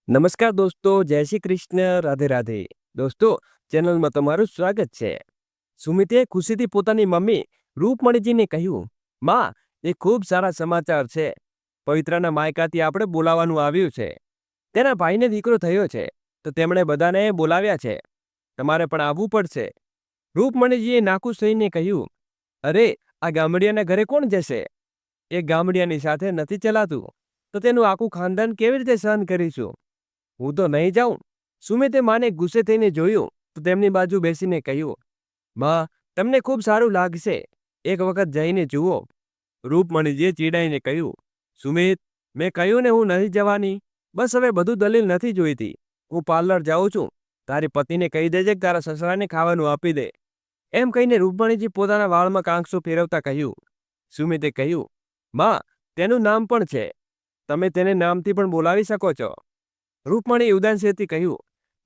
નમસ્કાર દોસ્તો, જય શ્રી કૃષ્ણ, રાધે રાધે. દોસ્તો, ચેનલમાં તમારું સ્વાગત છે. સુમિતે ખુશીથી પોતાની મમ્મી રૂપમણીજીને કહ્યું, માં, એ ખૂબ સારા સમાચાર છે. પવિત્રના માયકાથી આપણે બોલાવવાનું આવ્યું છે. તેના ભાઈને દીકરો થયો છે, તો તેમણે બધાને બોલાવ્યા છે. તમારે પણ આવવું પડશે. રૂપમણીજીએ નાખુશ થઈને કહ્યું, અરે, આ ગામડિયાના ઘરે કોણ જશે? એ ગામડિયાની સાથે નથી ચલાતું, તો તેનું આખું ખાનદાન કેવી રીતે સહન કરીશું? હું તો નહીં જાઉં. સુમિતે માને ગુસ્સે થઈને જોયું તો તેમની બાજુ બેસીને કહ્યું, માં, તમને ખૂબ સારું લાગશે. એક વખત જઈને જુઓ. રૂપમણીજીએ ચીડાઈને કહ્યું, સુમિત, મેં કહ્યું ને હું નહીં જવાની. બસ હવે બધું દલીલ નથી જોઈતી. હું પાર્લર જાઉં છું. તારી પતિને કહી દેજે કે તારા સસરાને ખાવાનું આપી દે. એમ કહીને રૂપમણીજી પોતાના વાળમાં કાંકસો ફેરવતા કહ્યું. સુમિતે કહ્યું, માં, તેનું નામ પણ છે. તમે તેને નામથી પણ બોલાવી શકો છો. રૂપમણીએ ઉદાસીનથી કહ્યું,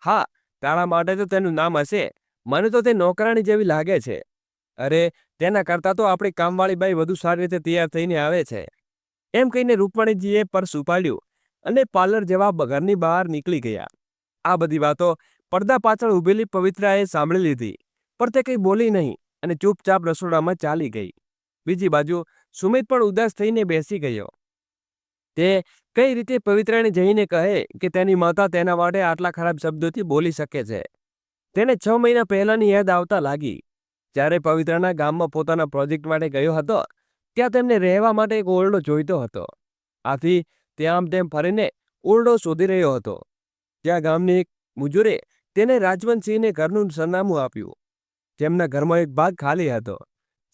હા, તારા માટે તો તેનું નામ હશે. મને તો તે નોકરાણી જેવી લાગે છે. અરે, તેના કરતાં તો આપણી કામવાળી બાઈ વધુ સારી રીતે તૈયાર થઈને આવે છે. એમ કહીને રૂપમણીજીએ પર્સ ઉપાડ્યું અને પાર્લર જવા ઘરની બહાર નીકળી ગયા. આ બધી વાતો પડદા પાછળ ઊભેલી પવિત્રાએ સાંભળી લીધી, પણ તે કંઈ બોલી નહીં અને ચૂપચાપ રસોડામાં ચાલી ગઈ. બીજી બાજુ સુમિત પણ ઉદાસ થઈને બેસી ગયો. તે કઈ રીતે પવિત્રાને જઈને કહે કે તેની માતા તેના માટે આટલા ખરાબ શબ્દોથી બોલી શકે છે? તેને 6 મહિના પહેલાની યાદ આવતા લાગી, જ્યારે પવિત્રાના ગામમાં પોતાના પ્રોજેક્ટ માટે ગયો હતો. ત્યાં તેમને રહેવા માટે એક ઓરડો જોઈતો હતો. આથી તે આમ તેમ ફરીને ઓરડો શોધી રહ્યો હતો. ત્યાં ગામની એક મજૂરે તેને રાજવંતસિંહને ઘરનું સરનામું આપ્યું. તેમના ઘરમાં એક ભાગ ખાલી હતો.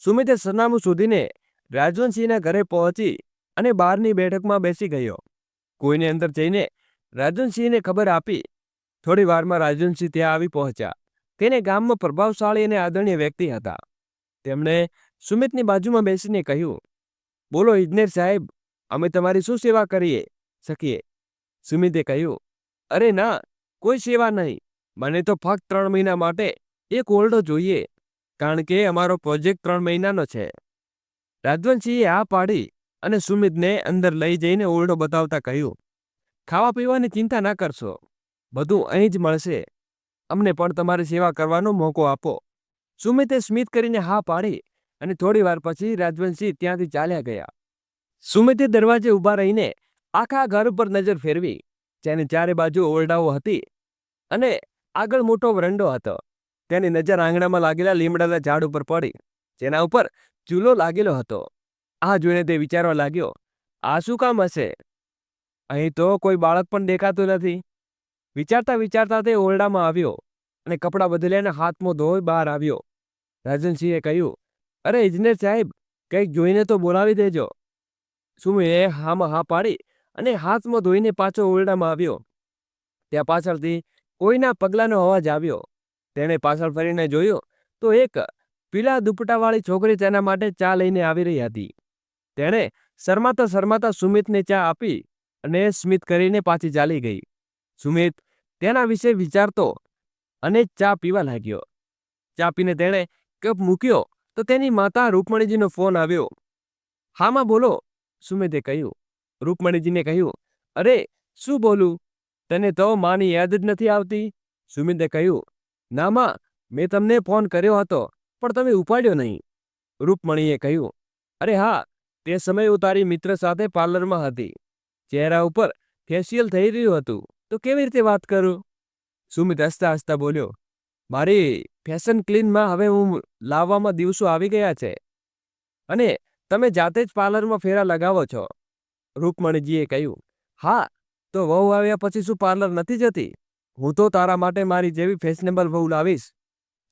સુમિતે સરનામું શોધીને રાજવંતસિંહના ઘરે પહોંચી અને બહારની બેઠકમાં બેસી ગયો. કોઈને અંદર જઈને રાજવંતસિંહને ખબર આપી. થોડી વારમાં રાજવંતસિંહ ત્યાં આવી પહોંચ્યા. તેને ગામમાં પ્રભાવશાળી અને આદરણીય વ્યક્તિ હતા. તેમણે સુમિતની બાજુમાં બેસીને કહ્યું, બોલો ઇજનેર સાહેબ, અમે તમારી શું સેવા કરી શકીએ? સુમિતે કહ્યું, અરે ના, કોઈ સેવા નહીં. મને તો ફક્ત 3 મહિના માટે એક ઓરડો જોઈએ, કારણ કે અમારો પ્રોજેક્ટ 3 મહિનાનો છે. રાજવંતસિંહે હા પાડી અને સુમિતને અંદર લઈ જઈને ઓરડો બતાવતા કહ્યું, ખાવા પીવાની ચિંતા ના કરશો, બધું અહીં જ મળશે. અમને પણ તમારી સેવા કરવાનો મોકો આપો. સુમિતે સ્મિત કરીને હા પાડી અને થોડી વાર પછી રાજવંતસિંહ ત્યાંથી ચાલ્યા ગયા. સુમિતે દરવાજે ઊભા રહીને આખા ઘર ઉપર નજર ફેરવી. જેની ચારે બાજુ ઓરડાઓ હતી અને આગળ મોટો વરંડો હતો. તેની નજર આંગણામાં લાગેલા લીમડાના ઝાડ ઉપર પડી, જેના ઉપર ચૂલો લાગેલો હતો. આ જોઈને તે વિચારવા લાગ્યો, આ શું કામ હશે? અહીં તો કોઈ બાળક પણ દેખાતું નથી. વિચારતા વિચારતા તે ઓરડામાં આવ્યો અને કપડાં બદલ્યાને હાથમાં ધોઈ બહાર આવ્યો. રાજનસિંહે કહ્યું, અરે ઇજનેર સાહેબ, કંઈક જોઈને તો બોલાવી દેજો. સુમિએ હામાં હા પાડી અને હાથમાં ધોઈને પાછો ઓરડામાં આવ્યો. ત્યાં પાછળથી કોઈના પગલાંનો અવાજ આવ્યો. તેણે પાછળ ફરીને જોયું તો એક પીળા દુપટ્ટાવાળી છોકરી તેના માટે ચા લઈને આવી રહી હતી. તેણે શરમાતા શરમાતા સુમિતને ચા આપી અને સ્મિત કરીને પાછી ચાલી ગઈ. સુમિત તેના વિશે વિચારતો અને ચા પીવા લાગ્યો. ચા પીને તેણે કપ મૂક્યો તો તેની માતા રૂપમણીજીનો ફોન આવ્યો. હામાં બોલો, સુમિતે કહ્યું. રૂપમણીજીને કહ્યું, અરે શું બોલું, તને તો માની યાદ જ નથી આવતી? સુમિતે કહ્યું, ના માં, મેં તમને ફોન કર્યો હતો પણ તમે ઉપાડ્યો નહીં. રૂપમણીએ કહ્યું, અરે હા, તે સમયે હું તારી મિત્ર સાથે પાર્લરમાં હતી. ચહેરા ઉપર ફેશિયલ થઈ રહ્યું હતું, તો કેવી રીતે વાત કરું? સુમિત હસતા હસતા બોલ્યો, મારી ફેશન ક્લીનમાં હવે હું લાવવામાં દિવસો આવી ગયા છે અને તમે જાતે જ પાર્લરમાં ફેરા લગાવો છો. રૂપમણીજીએ કહ્યું, હા, તો વહુ આવ્યા પછી શું પાર્લર નથી જતી? હું તો તારા માટે મારી જેવી ફેશનેબલ વહુ લાવીશ.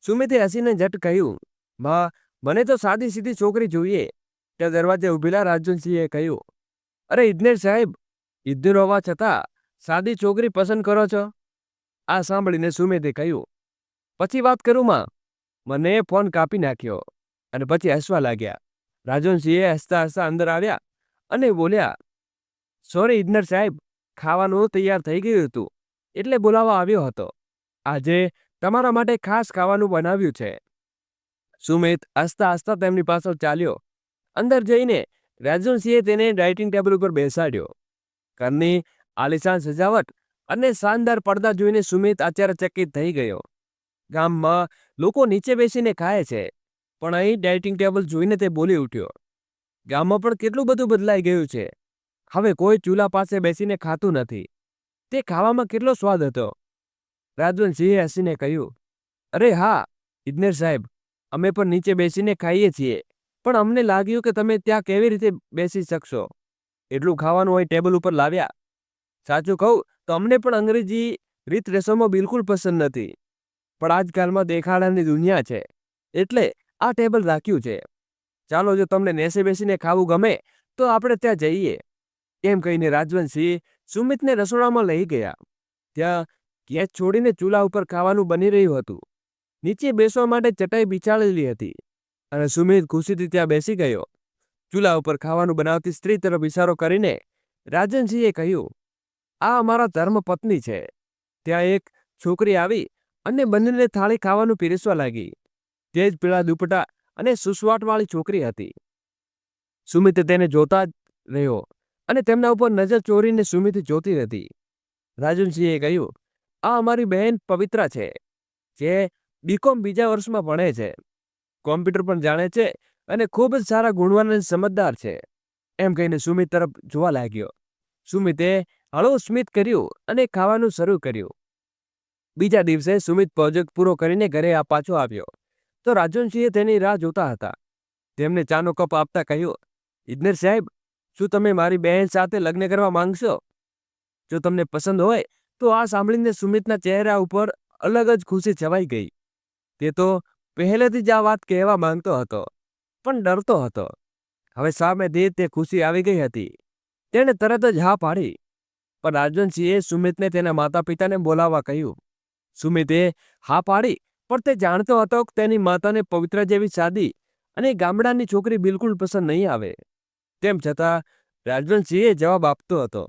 સુમિતે હસીને ઝટ કહ્યું, માં, મને તો સાદી સીધી છોકરી જોઈએ. ત્યાં દરવાજે ઊભેલા રાજવંતસિંહે કહ્યું, અરે ઇજનેર સાહેબ, ઇજનેર હોવા છતાં સાદી છોકરી પસંદ કરો છો? આ સાંભળીને સુમિતે કહ્યું, પછી વાત કરું માં. મને ફોન કાપી નાખ્યો અને પછી હસવા લાગ્યા. રાજવંતસિંહે હસતા હસતા અંદર આવ્યા અને બોલ્યા, સોરી ઇજનેર સાહેબ, ખાવાનું તૈયાર થઈ ગયું હતું એટલે બોલાવવા આવ્યો હતો. આજે તમારા માટે ખાસ ખાવાનું બનાવ્યું છે. સુમિત હસતા હસતા તેમની પાછળ ચાલ્યો. અંદર જઈને રાજવંતસિંહે તેને ડાઇનિંગ ટેબલ ઉપર બેસાડ્યો. ઘરની આલિશાન સજાવટ અને શાનદાર પડદા જોઈને સુમિત આશ્ચર્યચકિત થઈ ગયો. ગામમાં લોકો નીચે બેસીને ખાય છે, પણ અહીં ડાઇનિંગ ટેબલ જોઈને તે બોલી ઉઠ્યો, ગામમાં પણ કેટલું બધું બદલાઈ ગયું છે. હવે કોઈ ચૂલા પાસે બેસીને ખાતું નથી. તે ખાવામાં કેટલો સ્વાદ હતો. રાજવંતસિંહે હસીને કહ્યું, અરે હા ઇજનેર સાહેબ, અમે પણ નીચે બેસીને ખાઈએ છીએ, પણ અમને લાગ્યું કે તમે ત્યાં કેવી રીતે બેસી શકશો. એટલું ખાવાનું અહીં ટેબલ ઉપર લાવ્યા. સાચું કહું તો અમને પણ અંગ્રેજી રીત રસમો બિલકુલ પસંદ નથી, પણ આજકાલમાં દેખાડાની દુનિયા છે, એટલે આ ટેબલ રાખ્યું છે. ચાલો, જો તમને નેસે બેસીને ખાવું ગમે તો આપણે ત્યાં જઈએ. એમ કહીને રાજવંતસિંહ સુમિતને રસોડામાં લઈ ગયા. ત્યાં ગેસ છોડીને ચૂલા ઉપર ખાવાનું બની રહ્યું હતું. નીચે બેસવા માટે ચટાઈ બિછાડેલી હતી અને સુમિત ખુશીથી ત્યાં બેસી ગયો. ચૂલા ઉપર ખાવાનું બનાવતી સ્ત્રી તરફ ઇશારો કરીને રાજનસિંહે કહ્યું, આ અમારા ધર્મપત્ની છે. ત્યાં એક છોકરી આવી અને બંનેને થાળી ખાવાનું પીરસવા લાગી. તે જ પીળા દુપટ્ટા અને સુસવાટવાળી છોકરી હતી. સુમિતે તેને જોતા જ રહ્યો અને તેમના ઉપર નજર ચોરીને સુમિત જોતી હતી. રાજનસિંહે કહ્યું, આ અમારી બહેન પવિત્રા છે, જે બીકોમ બીજા વર્ષમાં ભણે છે, કોમ્પ્યુટર પણ જાણે છે અને ખૂબ જ સારા ગુણવાન અને સમજદાર છે. એમ કહીને સુમિત તરફ જોવા લાગ્યો. સુમિતે હળવું સ્મિત કર્યું અને ખાવાનું શરૂ કર્યું. બીજા દિવસે સુમિત પ્રોજેક્ટ પૂરો કરીને ઘરે પાછો આવ્યો તો રાજવંતસિંહે તેની રાહ જોતા હતા. તેમને ચાનો કપ આપતા કહ્યું, ઇજનેર સાહેબ, શું તમે મારી બહેન સાથે લગ્ન કરવા માંગશો? જો તમને પસંદ હોય તો. આ સાંભળીને સુમિતના ચહેરા ઉપર અલગ જ ખુશી છવાઈ ગઈ. તે તો પહેલેથી જ આ વાત કહેવા માંગતો હતો, પણ ડરતો હતો. હવે સામેથી તે ખુશી આવી ગઈ હતી. તેણે તરત જ હા પાડી. પણ રાજવંતસિંહે સુમિતને તેના માતા પિતાને બોલાવવા કહ્યું. સુમિતે હા પાડી, પણ તે જાણતો હતો કે તેની માતાને પવિત્રા જેવી સાદી અને ગામડાની છોકરી બિલકુલ પસંદ નહીં આવે. તેમ છતાં રાજવંતસિંહે જવાબ આપતો હતો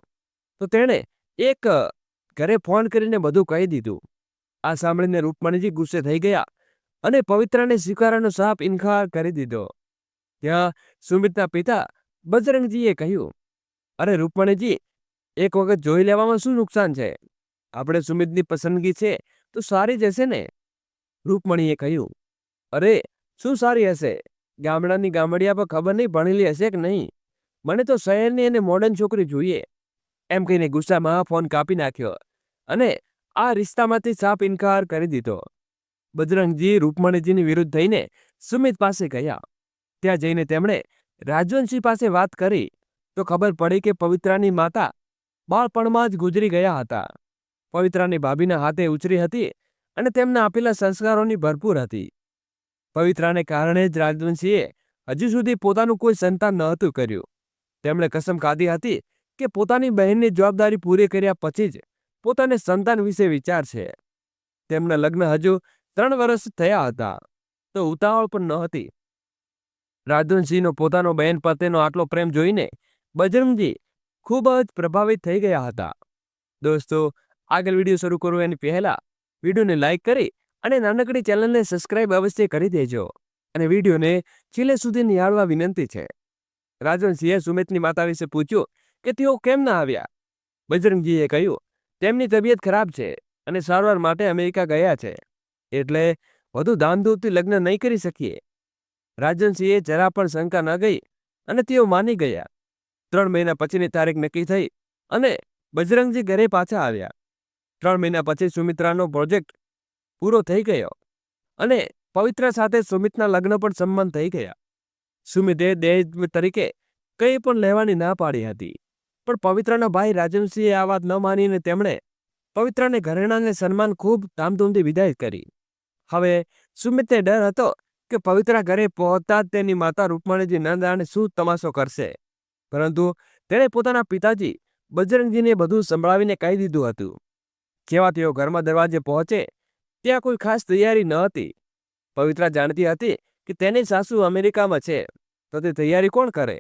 તો તેણે એક ઘરે ફોન કરીને બધું કહી દીધું. આ સાંભળીને રૂકમણીજી ગુસ્સે થઈ ગયા અને પવિત્રાને સ્વીકારવાનો સાફ ઇનકાર કરી દીધો. ત્યાં સુમિતના પિતા બજરંગજીએ કહ્યું, અરે રૂકમણીજી, એક વખત જોઈ લેવામાં શું નુકસાન છે? આપણે સુમિતની પસંદગી છે તો સારી જ હશે ને? રૂકમણીએ કહ્યું, અરે શું સારી હશે? ગામડાની ગામડિયા પર ખબર નહીં ભણેલી હશે કે નહીં. મને તો શહેરની અને મોડર્ન છોકરી જોઈએ. એમ કહીને ગુસ્સામાં ફોન કાપી નાખ્યો અને આ રિશ્તામાંથી સાફ ઇનકાર કરી દીધો. બજરંગજી રૂકમણીજીની વિરુદ્ધ થઈને સુમિત પાસે ગયા. ત્યાં જઈને તેમણે રાજવંતસિંહ પાસે વાત કરી તો ખબર પડી કે પવિત્રાની માતા બાળપણમાં જ ગુજરી ગયા હતા. પવિત્રાની ભાભીના હાથે ઉછરી હતી અને તેમના આપેલા સંસ્કારોની ભરપૂર હતી. પવિત્રાને કારણે જ રાજવંતસિંહે હજુ સુધી પોતાનું કોઈ સંતાન નહોતું કર્યું. તેમણે કસમ ખાધી હતી કે પોતાની બહેનની જવાબદારી પૂરી કર્યા પછી જ પોતાને સંતાન વિશે વિચારશે. તેમના લગ્ન હજુ 3 વર્ષ થયા હતા તો ઉતાવળ પણ ન હતી. રાજવંતસિંહનો પોતાનો બહેન પ્રત્યેનો આટલો પ્રેમ જોઈને બજરંગજી ખૂબ જ પ્રભાવિત થઈ ગયા હતા. દોસ્તો, આગળ વિડીયો શરૂ કરું એની પહેલા વિડીયોને લાઇક કરી અને નાનકડી ચેનલને સબસ્ક્રાઇબ અવશ્ય કરી દેજો અને વિડીયોને છેલ્લે સુધી નિહાળવા વિનંતી છે. રાજવંતસિંહે સુમિતની માતા વિશે પૂછ્યું કે તેઓ કેમ ના આવ્યા. બજરંગજીએ કહ્યું, તેમની તબિયત ખરાબ છે અને સારવાર માટે અમેરિકા ગયા છે, એટલે વધુ ધામધૂમથી લગ્ન નહીં કરી શકીએ. રાજવંતસિંહે જરા પણ શંકા ન ગઈ અને તેઓ માની ગયા. 3 મહિના પછીની તારીખ નક્કી થઈ અને બજરંગજી ઘરે પાછા આવ્યા. 3 મહિના પછી સુમિત્રાનો પ્રોજેક્ટ પૂરો થઈ ગયો અને પવિત્રા સાથે સુમિતના લગ્ન પણ સંપન્ન થઈ ગયા. સુમિતે દહેજ તરીકે કંઈ પણ લેવાની ના પાડી હતી, પણ પવિત્રાના ભાઈ રાજવંતસિંહે આ વાત ન માનીને તેમણે પવિત્રાને ઘરેણાને સન્માન ખૂબ ધામધૂમથી વિદાય કરી. હવે સુમિતને ડર હતો કે પવિત્રા ઘરે પહોંચતા જ તેની માતા રૂકમણીજી ન જાણે શું તમાશો કરશે, પરંતુ તેણે પોતાના પિતાજી બજરંગજીને બધું સંભળાવીને કહી દીધું હતું. જેવા તેઓ ઘરમાં દરવાજે પહોંચે ત્યાં કોઈ ખાસ તૈયારી ન હતી. પવિત્રા જાણતી હતી કે તેની સાસુ અમેરિકામાં છે, તો તે તૈયારી કોણ કરે?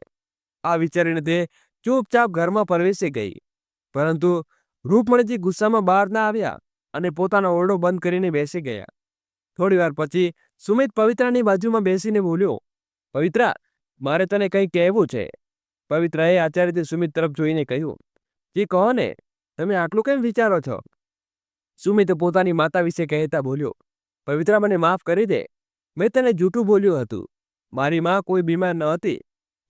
આ વિચારીને તે ચૂપચાપ ઘરમાં પ્રવેશી ગઈ. પરંતુ રૂકમણીજી ગુસ્સામાં બહાર ના આવ્યા અને પોતાનો ઓરડો બંધ કરીને બેસી ગયા. થોડી વાર પછી સુમિત પવિત્રાની બાજુમાં બેસીને બોલ્યો, પવિત્રા, મારે તને કંઈ કહેવું છે. પવિત્રાએ આચાર્યથી સુમિત તરફ જોઈને કહ્યું, જી કહો ને. તમે આટલું કેમ વિચારો છો? સુમિત પોતાની માતા વિશે કહેતા બોલ્યો, પવિત્રા, મને માફ કરી દે. મેં તને જૂઠું બોલ્યું હતું. મારી માં કોઈ બીમાર ન હતી.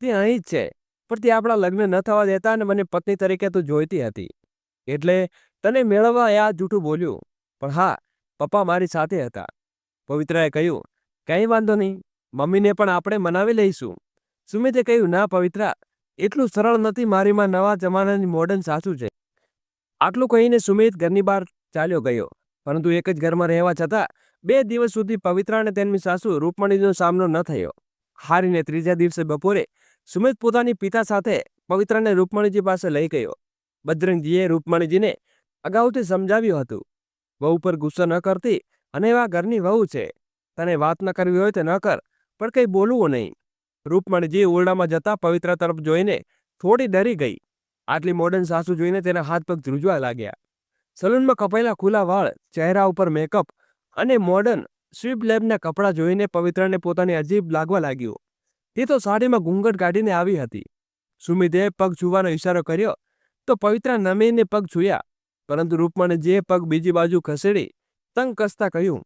તે અહીં જ છે, પણ તે આપણા લગ્ન ન થવા દેતા અને મને પત્ની તરીકે તું જોઈતી હતી. એટલે તને મેળવવા આ જૂઠું બોલ્યું. પણ હા, પપ્પા મારી સાથે હતા. પવિત્રાએ કહ્યું, કંઈ વાંધો નહીં, મમ્મીને પણ આપણે મનાવી લઈશું. સુમિતે કહ્યું, ના પવિત્રા, એટલું સરળ નથી. મારી માં નવા જમાનાની મોડર્ન સાસુ છે. આટલું કહીને સુમિત ઘરની બહાર ચાલ્યો ગયો. પરંતુ એક જ ઘરમાં રહેવા છતાં 2 દિવસ સુધી પવિત્રા અને તેની સાસુ રૂકમણીનો સામનો ન થયો. હારીને ત્રીજા દિવસે બપોરે સુમિત પોતાની પિતા સાથે પવિત્રાને રૂકમણીજી પાસે લઈ ગયો. બજરંગજીએ રૂકમણીજીને અગાઉથી સમજાવ્યું હતું, વહુ પર ગુસ્સો ન કરતી, અને એવા ઘરની વહુ છે. તને વાત ન કરવી હોય તો ન કર, પણ કંઈ બોલવું નહીં. રૂકમણીજી ઓરડામાં જતા પવિત્રા તરફ જોઈને થોડી ડરી ગઈ. આટલી મોડર્ન સાસુ જોઈને તેના હાથ પગ ધ્રુજવા લાગ્યા. સલૂનમાં કપાયેલા ખુલ્લા વાળ, ચહેરા ઉપર મેકઅપ અને મોડર્ન સ્વીપ લેબના કપડાં જોઈને પવિત્રાને પોતાની અજીબ લાગવા લાગ્યું. તે તો સાડીમાં ઘૂંઘટ કાઢીને આવી હતી. સુમિતે પગ છૂવાનો ઈશારો કર્યો તો પવિત્રા નમીને પગ છૂયા, પરંતુ રૂકમણીજીએ પગ બીજી બાજુ ખસેડી તંગ કસતા કહ્યું,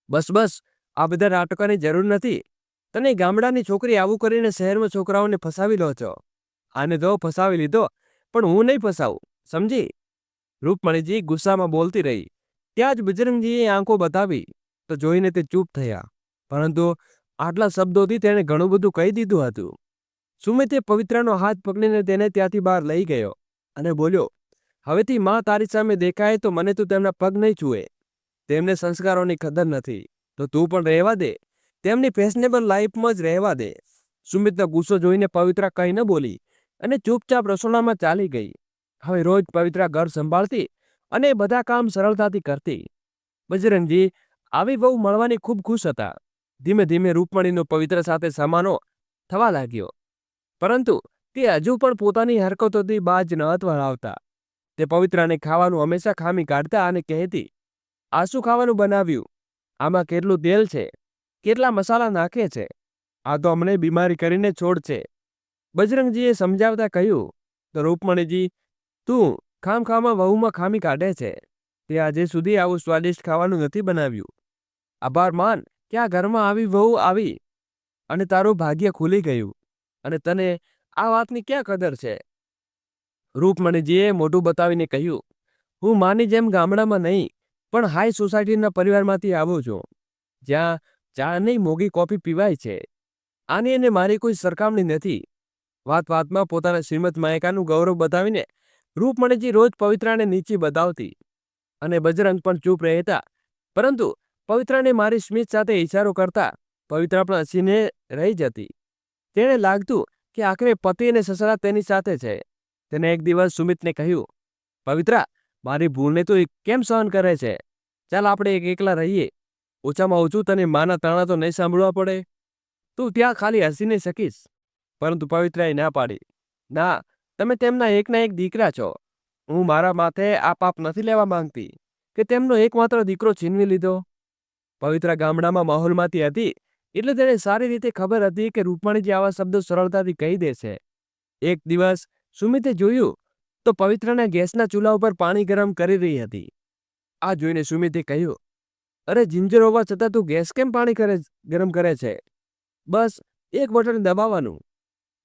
બસ બસ, આ બધા નાટકોની જરૂર નથી. તને ગામડાની છોકરી આવું કરીને શહેરમાં છોકરાઓને ફસાવી લો છો. આને તો ફસાવી લીધો, પણ હું નહીં ફસાવું, સમજી? રૂકમણીજી ગુસ્સામાં બોલતી રહી. ત્યાં જ બજરંગજીએ આંખો બતાવી તો જોઈને તે ચૂપ થયા. પરંતુ આટલા શબ્દોથી તેણે ઘણું બધું કહી દીધું હતું. સુમિતે પવિત્રાનો હાથ પકડીને તેને ત્યાંથી બહાર લઈ ગયો અને બોલ્યો, હવેથી માં તારી સામે દેખાય તો મને તું તેમના પગ નહીં છૂએ. તેમને સંસ્કારોની કદર નથી, તો તું પણ રહેવા દે. તેમની ફેશનેબલ લાઈફમાં જ રહેવા દે. સુમિતનો ગુસ્સો જોઈને પવિત્રા કંઈ ન બોલી અને ચૂપચાપ રસોડામાં ચાલી ગઈ. હવે રોજ પવિત્રા ઘર સંભાળતી અને બધા કામ સરળતાથી કરતી. બજરંગજી આવી વહુ મળવાની ખૂબ ખુશ હતા. ધીમે ધીમે રૂકમણીનો પવિત્ર સાથે સમાનો થવા લાગ્યો, પરંતુ તે હજુ પણ પોતાની હરકતોથી બાજ ન વળાવતા. તે પવિત્રાને ખાવાનું હંમેશા ખામી કાઢતા અને કહેતી, આ શું ખાવાનું બનાવ્યું? આમાં કેટલું તેલ છે? કેટલા મસાલા નાખે છે? આ તો અમને બીમારી કરીને છોડશે. બજરંગજીએ સમજાવતા કહ્યું તો રૂકમણીજી, તું ખામખામાં વહુમાં ખામી કાઢે છે. તે આજે સુધી આવું સ્વાદિષ્ટ ખાવાનું નથી બનાવ્યું. આભાર માન કે આ ઘરમાં આવી વહુ આવી અને તારું ભાગ્ય ખુલી ગયું, અને તને આ વાતની ક્યાં કદર છે? રૂકમણીજીએ મોઢું બતાવીને કહ્યું, હું માની જેમ ગામડામાં નહીં, પણ હાઈ સોસાયટીના પરિવારમાંથી આવું છું, જ્યાં ચાની મોંઘી કોફી પીવાય છે. આની અને મારી કોઈ સરખામણી નથી. વાત વાતમાં પોતાના શ્રીમદ માયકાનું ગૌરવ બતાવીને રૂકમણીજી રોજ પવિત્રાને નીચી બતાવતી અને બજરંગ પણ ચૂપ રહેતા. પરંતુ પવિત્રાને મારી સ્મિત સાથે ઇશારો કરતા પવિત્રા પણ હસીને રહી જતી. તેણે લાગતું કે આખરે પતિ અને સસરા તેની સાથે છે. તેને એક દિવસ સુમિતને કહ્યું, પવિત્રા, મારી ભૂલને તું કેમ સહન કરે છે? ચાલ આપણે એકલા રહીએ. ઓછામાં ઓછું તને માના તાણા તો નહીં સાંભળવા પડે. તું ત્યાં ખાલી હસીને શકીશ. પરંતુ પવિત્રાએ ના પાડી. ના, તમે તેમના એકના એક દીકરા છો. હું મારા માથે આ પાપ નથી લેવા માંગતી કે તેમનો એકમાત્ર દીકરો છીનવી લીધો. પવિત્રા ગામડામાં માહોલમાંથી હતી, એટલે તેને સારી રીતે ખબર હતી કે રૂકમણીજી આવા શબ્દો સરળતાથી કહી દેશે. એક દિવસ સુમિતે જોયું તો પવિત્રાના ગેસના ચૂલા ઉપર પાણી ગરમ કરી રહી હતી. આ જોઈને સુમિતે કહ્યું, અરે જિંજર હોવા છતાં તું ગેસ કેમ ગરમ કરે છે? બસ એક બટન દબાવવાનું.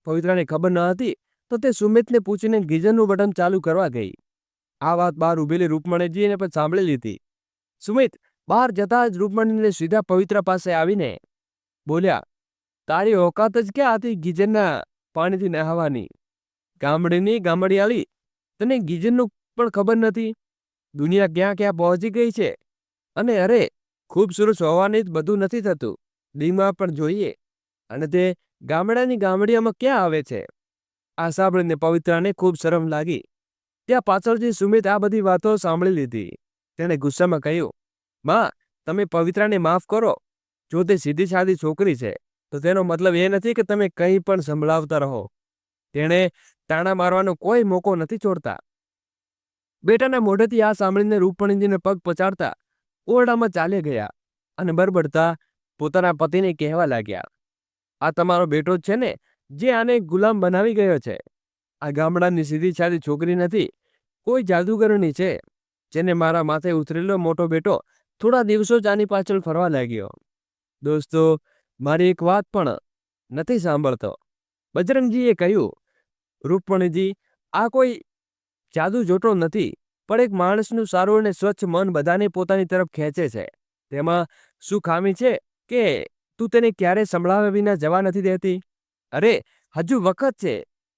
પવિત્રાને ખબર ન હતી તો તે સુમિતને પૂછીને ગીઝરનું બટન ચાલુ કરવા ગઈ. આ વાત બહાર ઉભેલી રૂકમણીજીને પણ સાંભળી લીધી. સુમિત બહાર જતા જ રૂકમણીને સીધા પવિત્રા પાસે આવીને બોલ્યા, તારી ઓકાત જ ક્યાં હતી ગીઝરના પાણીથી નહાવાની? ગામડીની ગામડિયાળી, તને ગીઝરનું પણ ખબર નથી? દુનિયા ક્યાં ક્યાં પહોંચી ગઈ છે. અને અરે, ખૂબસૂરત હોવાની જ બધું નથી થતું, ડીમાં પણ જોઈએ. અને તે ગામડાની ગામડિયામાં ક્યાં આવે છે? આ સાંભળીને પવિત્રાને ખૂબ શરમ લાગી. ત્યાં પાછળથી સુમિત આ બધી વાતો સાંભળી લીધી. તેણે ગુસ્સામાં કહ્યું, માં, તમે પવિત્રાને માફ કરો. જો તે સીધી સાદી છોકરી છે તો તેનો મતલબ એ નથી કે તમે કંઈ પણ સંભળાવતા રહો. તેણે તાણા મારવાનો કોઈ મોકો નથી છોડતા. બેટાના મોઢેથી આ સાંભળીને રૂકમણીજીને પગ પછાડતા ઓરડામાં ચાલી ગયા અને બરબડતા પોતાના પતિને કહેવા લાગ્યા, આ તમારો બેટો જ છે ને જે આને ગુલામ બનાવી ગયો છે? આ ગામડાની સીધી સાદી છોકરી નથી, કોઈ જાદુગરની છે જેને મારા માથે ઉતરેલો મોટો બેટો થોડા દિવસો જ આની પાછળ ફરવા લાગ્યો. દોસ્તો, મારી એક વાત પણ નથી સાંભળતો. બજરંગજીએ કહ્યું, રૂકમણીજી, આ કોઈ જાદુ જોટો નથી, પણ એક માણસનું સારું અને સ્વચ્છ મન બધાને પોતાની તરફ ખેંચે છે. તેમાં શું ખામી છે કે તું તેને ક્યારે સંભળાવ્યા વિના જવા નથી દેતી? અરે, હજુ વખત છે.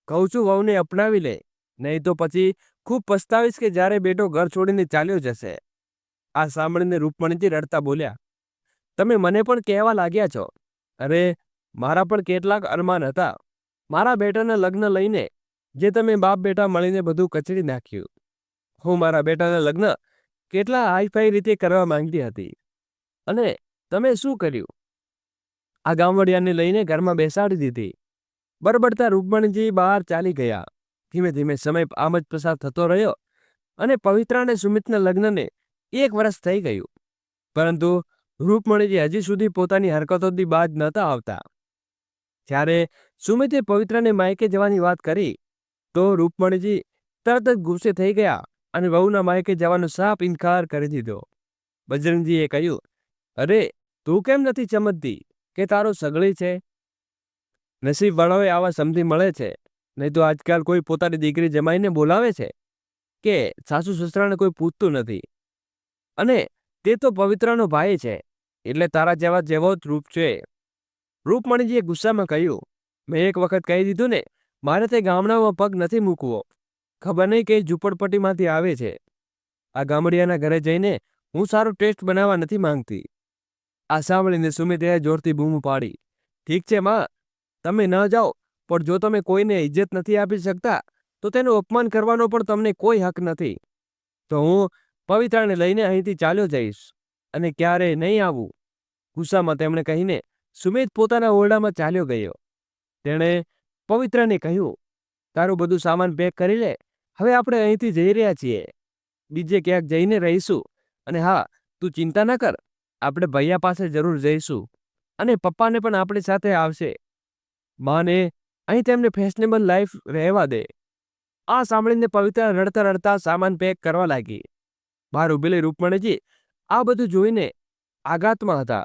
કહું છું, વહુને અપનાવી લે, નહીં તો પછી ખૂબ પસ્તાવીશ કે જ્યારે બેટો ઘર છોડીને ચાલ્યો જશે. આ સાંભળીને રૂકમણીજી રડતા બોલ્યા, તમે મને પણ કહેવા લાગ્યા છો. અરે, મારા પણ કેટલાક અરમાન હતા. મારા બેટાના લગ્ન લઈને જે તમે બાપ બેટા મળીને બધું કચડી નાખ્યું. હું મારા બેટાના લગ્ન કેટલા હાઈફાઈ રીતે કરવા માંગતી હતી, અને તમે શું કર્યું? આ ગામવડિયાને લઈને ઘરમાં બેસાડી દીધી. બરબડતા રૂકમણીજી બહાર ચાલી ગયા. ધીમે ધીમે સમય આમ જ પસાર થતો રહ્યો, અને પવિત્રા અને સુમિતના લગ્નને 1 વર્ષ થઈ ગયું. પરંતુ રૂકમણીજી હજી સુધી પોતાની હરકતોથી બાજ નહોતા આવતા. જ્યારે સુમિતે પવિત્રાને માયકે જવાની વાત કરી, તો રૂકમણીજી તરત જ ગુસ્સે થઈ ગયા અને વહુના માયકે જવાનો સાફ ઇનકાર કરી દીધો. બજરંગજીએ કહ્યું, અરે, તું કેમ નથી સમજતી કે તારો સગડી છે? નસીબવાળાઓએ આવા સમજી મળે છે, નહીં તો આજકાલ કોઈ પોતાની દીકરી જમાઈને બોલાવે છે કે સાસુ સસરાને કોઈ પૂછતું નથી. અને તે તો પવિત્રાનો ભાઈ છે, એટલે તારા જેવો જ રૂપ છે. રૂકમણીજીએ ગુસ્સામાં કહ્યું, મેં એક વખત કહી દીધું ને, મારે તે ગામડામાં પગ નથી મૂકવો. ખબર નહીં કઈ ઝૂંપડપટ્ટીમાંથી આવે છે. આ ગામડિયાના ઘરે જઈને હું સારો ટેસ્ટ બનાવવા નથી માંગતી. આ સાંભળીને સુમિતે જોરથી બૂમ પાડી, ઠીક છે માં, તમે ન જાઓ, પણ જો તમે કોઈને ઇજ્જત નથી આપી શકતા તો તેનું અપમાન કરવાનો પણ તમને કોઈ હક નથી. તો હું પવિત્રાને લઈને અહીંથી ચાલ્યો જઈશ અને ક્યારેય નહીં આવું. ગુસ્સામાં તેમણે કહીને સુમિત પોતાના ઓરડામાં ચાલ્યો ગયો. તેણે પવિત્રાને કહ્યું, તારું બધું સામાન પેક કરી લે, હવે આપણે અહીંથી જઈ રહ્યા છીએ. બીજે ક્યાંક જઈને રહીશું. અને હા, તું ચિંતા ન કર, આપણે ભૈયા પાસે જરૂર જઈશું, અને પપ્પાને પણ આપણી સાથે આવશે. માને અહીં તેમને ફેશનેબલ લાઈફ રહેવા દે. આ સાંભળીને પવિત્રા રડતા રડતા સામાન પેક કરવા લાગી. બહાર ઉભેલી રૂકમણીજી આ બધું જોઈને આઘાતમાં હતા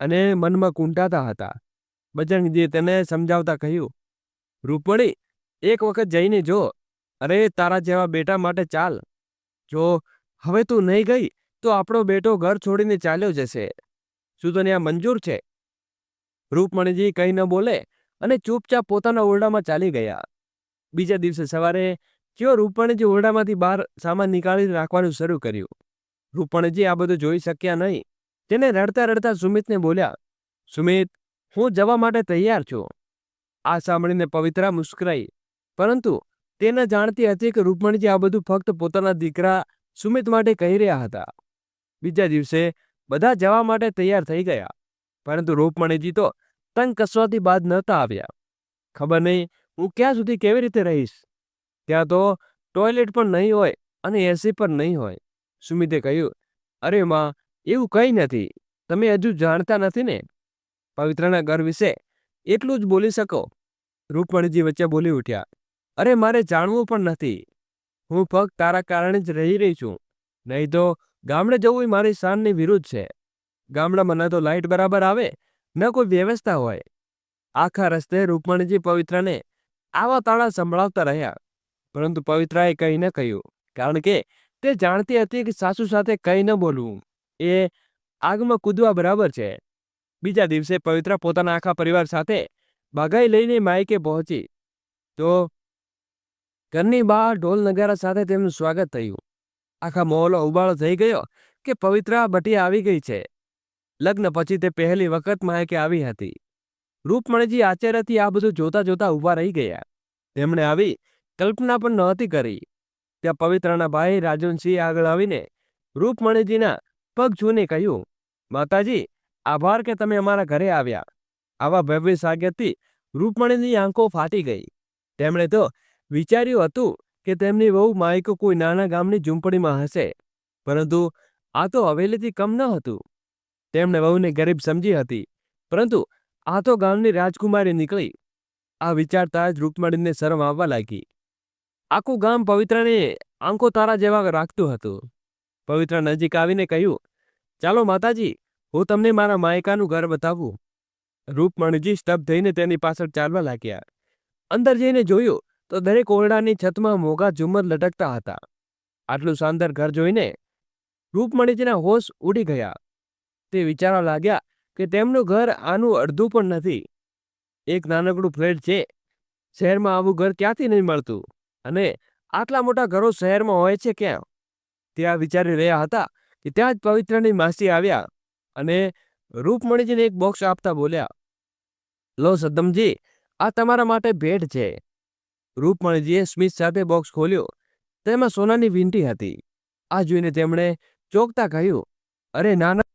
અને મનમાં કૂંટાતા હતા. બજરંગજીએ તેને સમજાવતા કહ્યું, રૂકમણી, એક વખત જઈને જો. અરે, તારા જેવા બેટા માટે ચાલ. જો હવે તું નહીં ગઈ તો આપણો બેટો ઘર છોડીને ચાલ્યો જશે. શું તને આ મંજૂર છે? રૂકમણીજી કંઈ ન બોલે અને ચૂપચાપ પોતાના ઓરડામાં ચાલી ગયા. બીજા દિવસે સવારે જેવો રૂકમણીજી ઓરડામાંથી બહાર સામાન નીકાળી રાખવાનું શરૂ કર્યું. રૂકમણીજી આ બધું જોઈ શક્યા નહીં. તેને રડતા રડતા સુમિતને બોલ્યા, સુમિત, હું જવા માટે તૈયાર છું. આ સાંભળીને પવિત્રા મુસ્કરાઈ, પરંતુ તે ન જાણતી હતી કે રૂકમણીજી આ બધું ફક્ત પોતાના દીકરા સુમિત માટે કહી રહ્યા હતા. બીજા દિવસે બધા જવા માટે તૈયાર થઈ ગયા, પરંતુ રૂકમણીજી તો તંગ કસવાથી બાદ નહોતા આવ્યા. ખબર નહીં હું ક્યાં સુધી કેવી રીતે રહીશ. ત્યાં તો ટોયલેટ પણ નહીં હોય અને એસી પણ નહીં હોય. સુમિતે કહ્યું, અરે માં, એવું કંઈ નથી, તમે હજુ જાણતા નથી ને. પવિત્રના ઘર વિશે એટલું જ બોલી શકો. રૂકમણીજી વચ્ચે બોલી ઉઠ્યા, અરે, મારે જાણવું પણ નથી. હું ફક્ત તારા કારણે જ રહી છું, નહીં તો ગામડે જવું એ મારી શાનની વિરુદ્ધ છે. ગામડામાં ન તો લાઇટ બરાબર આવે, ન કોઈ વ્યવસ્થા હોય. આખા રસ્તે રૂકમણીજી પવિત્રાને આવા તાળા સંભળાવતા રહ્યા, પરંતુ પવિત્રાએ કંઈ ન કહ્યું, કારણ કે તે જાણતી હતી કે સાસુ સાથે કંઈ ન બોલવું એ આગમાં કૂદવા બરાબર છે. બીજા દિવસે પવિત્રા પોતાના આખા પરિવાર સાથે બાગાઈ લઈને માયકે પહોંચી, તો ઘરની બહાર ઢોલ નગારા સાથે તેમનું સ્વાગત થયું. આખા મહોલ્લો ઉબાળો થઈ ગયો કે પવિત્રા બટી આવી ગઈ છે. લગ્ન પછી તે પહેલી વખત માયકે આવી હતી. રૂકમણીજી આશ્ચર્યથી આ બધું જોતા જોતા ઊભા રહી ગયા. તેમણે આવી કલ્પના પણ નહોતી કરી. ત્યાં પવિત્રાના ભાઈ રાજનસિંહ આગળ આવીને રૂકમણીજીના પગ છૂને કહ્યું, માતાજી, આભાર કે તમે અમારા ઘરે આવ્યા. આવા ભવ્ય સ્વાગતથી રૂકમણીની આંખો ફાટી ગઈ. તેમણે તો વિચાર્યું હતું કે તેમની વહુ માયકો કોઈ નાના ગામની ઝૂંપડીમાં હશે, પરંતુ આ તો હવેલીથી કમ ન હતું. તેમણે વહુને ગરીબ સમજી હતી, પરંતુ આ તો ગામની રાજકુમારી નીકળી. આ વિચારતા જ રૂકમણીને શરમ આવવા લાગી. આખું ગામ પવિત્રને આંખો તારા જેવા રાખતું હતું. પવિત્ર નજીક આવીને કહ્યું, ચાલો માતાજી, હું તમને મારા માયકાનું ઘર બતાવું. રૂપમણીજી સ્તબ્ધ થઈને તેની પાછળ ચાલવા લાગ્યા. અંદર જઈને જોયું તો દરેક ઓરડાની છતમાં મોંઘા ઝુમ્મર લટકતા હતા. આટલું શાનદાર ઘર જોઈને રૂપમણીજીના હોશ ઉડી ગયા. તે વિચારવા લાગ્યા કે તેમનું ઘર આનું અડધું પણ નથી. એક નાનકડું ફ્લેટ છે. શહેરમાં આવું ઘર ક્યાંથી નહીં મળતું, અને આટલા મોટા ઘરો શહેરમાં હોય છે ક્યાં? ત્યાં વિચારી રહ્યા હતા કે ત્યાં જ પવિત્રની માસી આવ્યા અને રૂપમણીજીને એક બોક્સ આપતા બોલ્યા, લો સદ્દમજી, આ તમારા માટે ભેટ છે. રૂપમણીજીએ સ્મિત સાથે બોક્સ ખોલ્યો. તેમાં સોનાની વીંટી હતી. આ જોઈને તેમણે ચોંકતા કહ્યું, અરે નાના,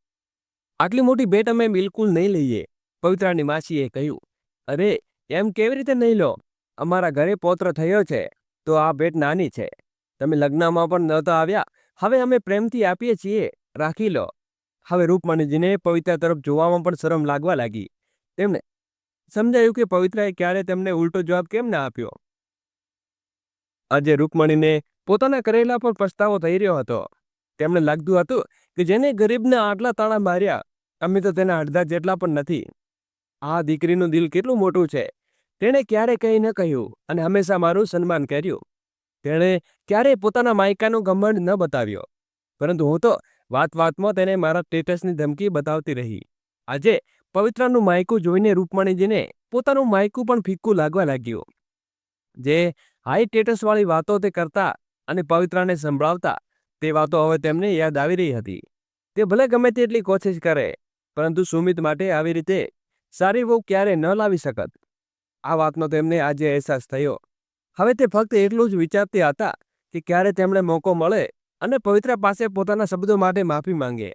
આટલી મોટી ભેટ અમે બિલકુલ નહીં લઈએ. પવિત્રાની માસીએ કહ્યું, અરે એમ કેવી રીતે નહીં લો? અમારા ઘરે પૌત્ર થયો છે, તો આ ભેટ નાની છે. તમે લગ્નમાં પણ નહોતા આવ્યા, હવે અમે પ્રેમથી આપીએ છીએ, રાખી લો. હવે રૂપમણીજીને પવિત્ર તરફ જોવામાં પણ શરમ લાગવા લાગી. તેમણે સમજાયું કે પવિત્રએ ક્યારે તેમને ઉલટો જવાબ કેમ ના આપ્યો. આજે રૂપમણીને પોતાના કરેલા પર પસ્તાવો થઈ રહ્યો હતો. તેમને લાગતું હતું કે જેને ગરીબને આટલા તાણા માર્યા, અમે તો તેના અડધા જેટલા પણ નથી. આ દીકરીનું દિલ કેટલું મોટું છે. તેણે ક્યારે કંઈ ન કહ્યું અને હંમેશા મારું સન્માન કર્યું. તેણે ક્યારેય પોતાના માયકાનો ઘમંડ ન બતાવ્યો, પરંતુ હું તો વાત વાતમાં તેને મારા સ્ટેટસની ધમકી બતાવતી રહી. આજે પવિત્રનું માયકું જોઈને રૂપમણીજીને પોતાનું માયકું પણ ફિક્કું લાગવા લાગ્યું. જે હાઈ સ્ટેટસવાળી વાતો તે કરતા અને પવિત્રને સંભળાવતા, તે વાતો હવે તેમને યાદ આવી રહી હતી. તે ભલે ગમે તેટલી કોશિશ કરે, પરંતુ સુમિત માટે આવી રીતે સારી વહુ ક્યારે ન લાવી શકત. આ વાતનો તેમને આજે અહેસાસ થયો. હવે તે ફક્ત એટલું જ વિચારતી હતા કે ક્યારે તેમણે મોકો મળે અને પવિત્ર પાસે પોતાના શબ્દો માટે માફી માંગે.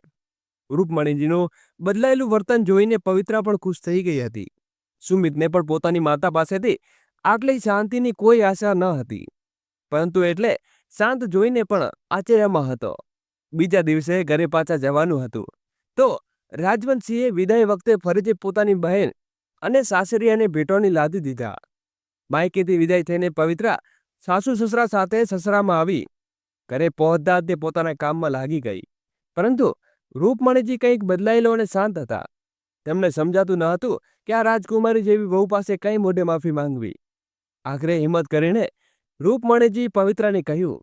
રૂપમણીજીનું બદલાયેલું વર્તન જોઈને પવિત્ર પણ ખુશ થઈ ગઈ હતી. સુમિતને પણ પોતાની માતા પાસેથી આટલી શાંતિની કોઈ આશા ન હતી, પરંતુ એટલે શાંત જોઈને પણ આશ્ચર્યમાં હતો. બીજા દિવસે ઘરે પાછા જવાનું હતું તો રાજવંશીએ વિદાય વખતે ફરીથી પોતાની બહેન અને સાસરિયાને ભેટોની લાદી દીધા. માયકેથી વિદાય થઈને પવિત્ર સાસુ સસરા સાથે સસરામાં આવી. ઘરે પહોંચતા તે પોતાના કામમાં લાગી ગઈ, પરંતુ રૂપમણીજી કંઈક બદલાયેલો અને શાંત હતા. તેમને સમજાતું ન હતું કે આ રાજકુમારી જેવી વહુ પાસે કઈ મોઢે માફી માંગવી. આખરે હિંમત કરીને રૂપમણીજી પવિત્રને કહ્યું,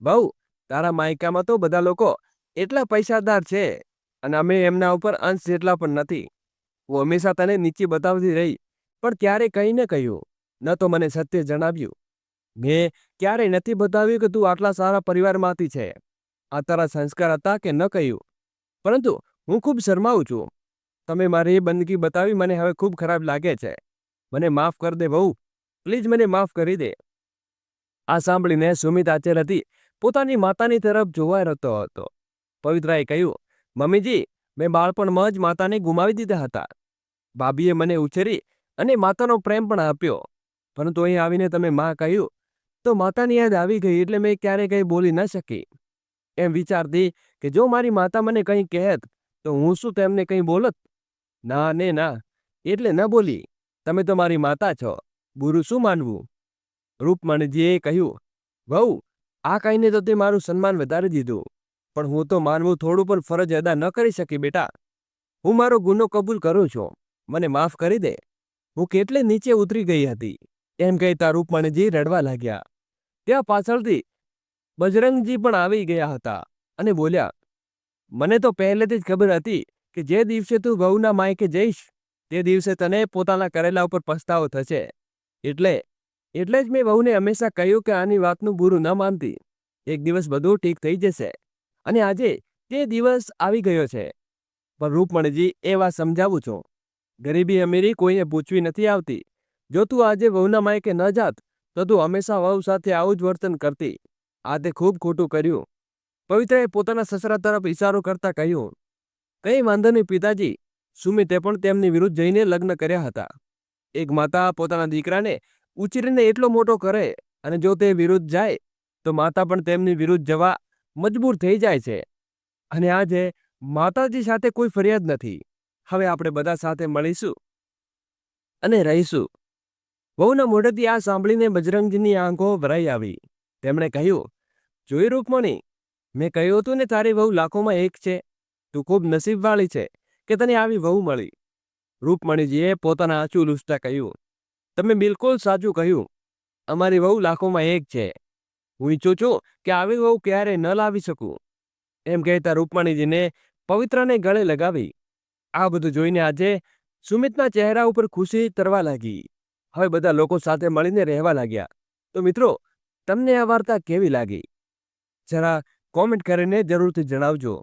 બહુ, તારા માયકામાં તો બધા લોકો એટલા પૈસાદાર છે અને અમે એમના ઉપર અંશ જેટલા પણ નથી. હું હંમેશા તને નીચી બતાવતી રહી, પણ ક્યારે કંઈ ન કહ્યું, ન તો મને સત્ય જણાવ્યું. મેં ક્યારેય નથી બતાવ્યું કે તું આટલા સારા પરિવારમાંથી છે. આ તારા સંસ્કાર હતા કે ન કહ્યું, પરંતુ હું ખૂબ શરમાઉં છું. તમે મારી એ બંદગી બતાવી મને હવે ખૂબ ખરાબ લાગે છે. મને માફ કર દે બહુ, પ્લીઝ મને માફ કરી દે. આ સાંભળીને સુમિત આચેલથી પોતાની માતાની તરફ જોવા રહેતો હતો. પવિત્રાએ કહ્યું, મમ્મીજી, મેં બાળપણમાં જ માતાને ગુમાવી દીધા હતા. ભાભીએ મને ઉછેરી અને માતાનો પ્રેમ પણ આપ્યો, પરંતુ અહીં આવીને તમે માં કહ્યું તો માતાની યાદ આવી ગઈ, એટલે મેં ક્યારેય કંઈ બોલી ન શકી. એમ વિચારતી કે જો મારી માતા મને કંઈ કહેત તો હું શું તેમને કંઈ બોલત? ના ને ના, એટલે ન બોલી. તમે તો મારી માતા છો, બુરું શું માનવું? રૂપમણીજીએ કહ્યું, વહુ, આ કહીને તો તે મારું સન્માન વધારી દીધું, પણ હું તો માનવું થોડું પણ ફરજ અદા ન કરી શકી બેટા. હું મારો ગુનો કબૂલ કરું છું, મને માફ કરી દે. હું કેટલે નીચે ઉતરી ગઈ હતી. એમ કહેતા રૂપમણીજી રડવા લાગ્યા. ત્યાં પાછળથી બજરંગજી પણ આવી ગયા હતા અને બોલ્યા, મને તો પહેલેથી જ ખબર હતી કે જે દિવસે તું વહુના માયકે જઈશ તે દિવસે તને પોતાના કરેલા ઉપર પસ્તાવો થશે. એટલે જ મેં વહુને હંમેશા કહ્યું કે આની વાતનું બુરું ન માનતી. એક દિવસ બધું ઠીક થઈ જશે, અને આજે તે દિવસ આવી ગયો છે. પણ રૂપમણીજી, એ વાત સમજાવું છું, ગરીબી અમીરી કોઈને પૂછવી નથી આવતી. જો તું આજે વહુના માયકે ન જાત તો તું હંમેશા વહુ સાથે આવું જ વર્તન કરતી. આ તે ખૂબ ખોટું કર્યું. પવિત્રએ પોતાના સસરા તરફ ઇશારો કરતા કહ્યું, કંઈ વાંધો નહીં પિતાજી, સુમિતે પણ તેમની વિરુદ્ધ જઈને લગ્ન કર્યા હતા. એક માતા પોતાના દીકરાને ઉછેરીને એટલો મોટો કરે અને જો તે વિરુદ્ધ જાય તો માતા પણ તેમની વિરુદ્ધ જવા મજબૂર થઈ જાય છે. અને આજે માતાજી સાથે કોઈ ફરિયાદ નથી. હવે આપણે બધા સાથે મળીશું અને રહીશું. વહુના મોઢેથી આ સાંભળીને બજરંગજીની આંખો ભરાઈ આવી. તેમણે કહ્યું, જોઈ રૂકમણી, મેં કહ્યું હતું ને તારી વહુ લાખોમાં એક છે. તું ખૂબ નસીબવાળી છે કે તને આવી વહુ મળી. રૂકમણીજીએ પોતાના આંચુ લૂછતા કહ્યું, તમે બિલકુલ સાચું કહ્યું. અમારી વહુ લાખોમાં એક છે. હું ઈચ્છું છું કે આવી વહુ ક્યારેય ન લાવી શકું. એમ કહેતા રૂકમણીજીને પવિત્રને ગળે લગાવી. આ બધું જોઈને આજે સુમિતના ચહેરા ઉપર ખુશી તરવા લાગી. હવે બધા લોકો સાથે મળીને રહેવા લાગ્યા. તો મિત્રો, તમને આ વાર્તા કેવી લાગી? જરા કોમેન્ટ કરીને જરૂરથી જણાવજો.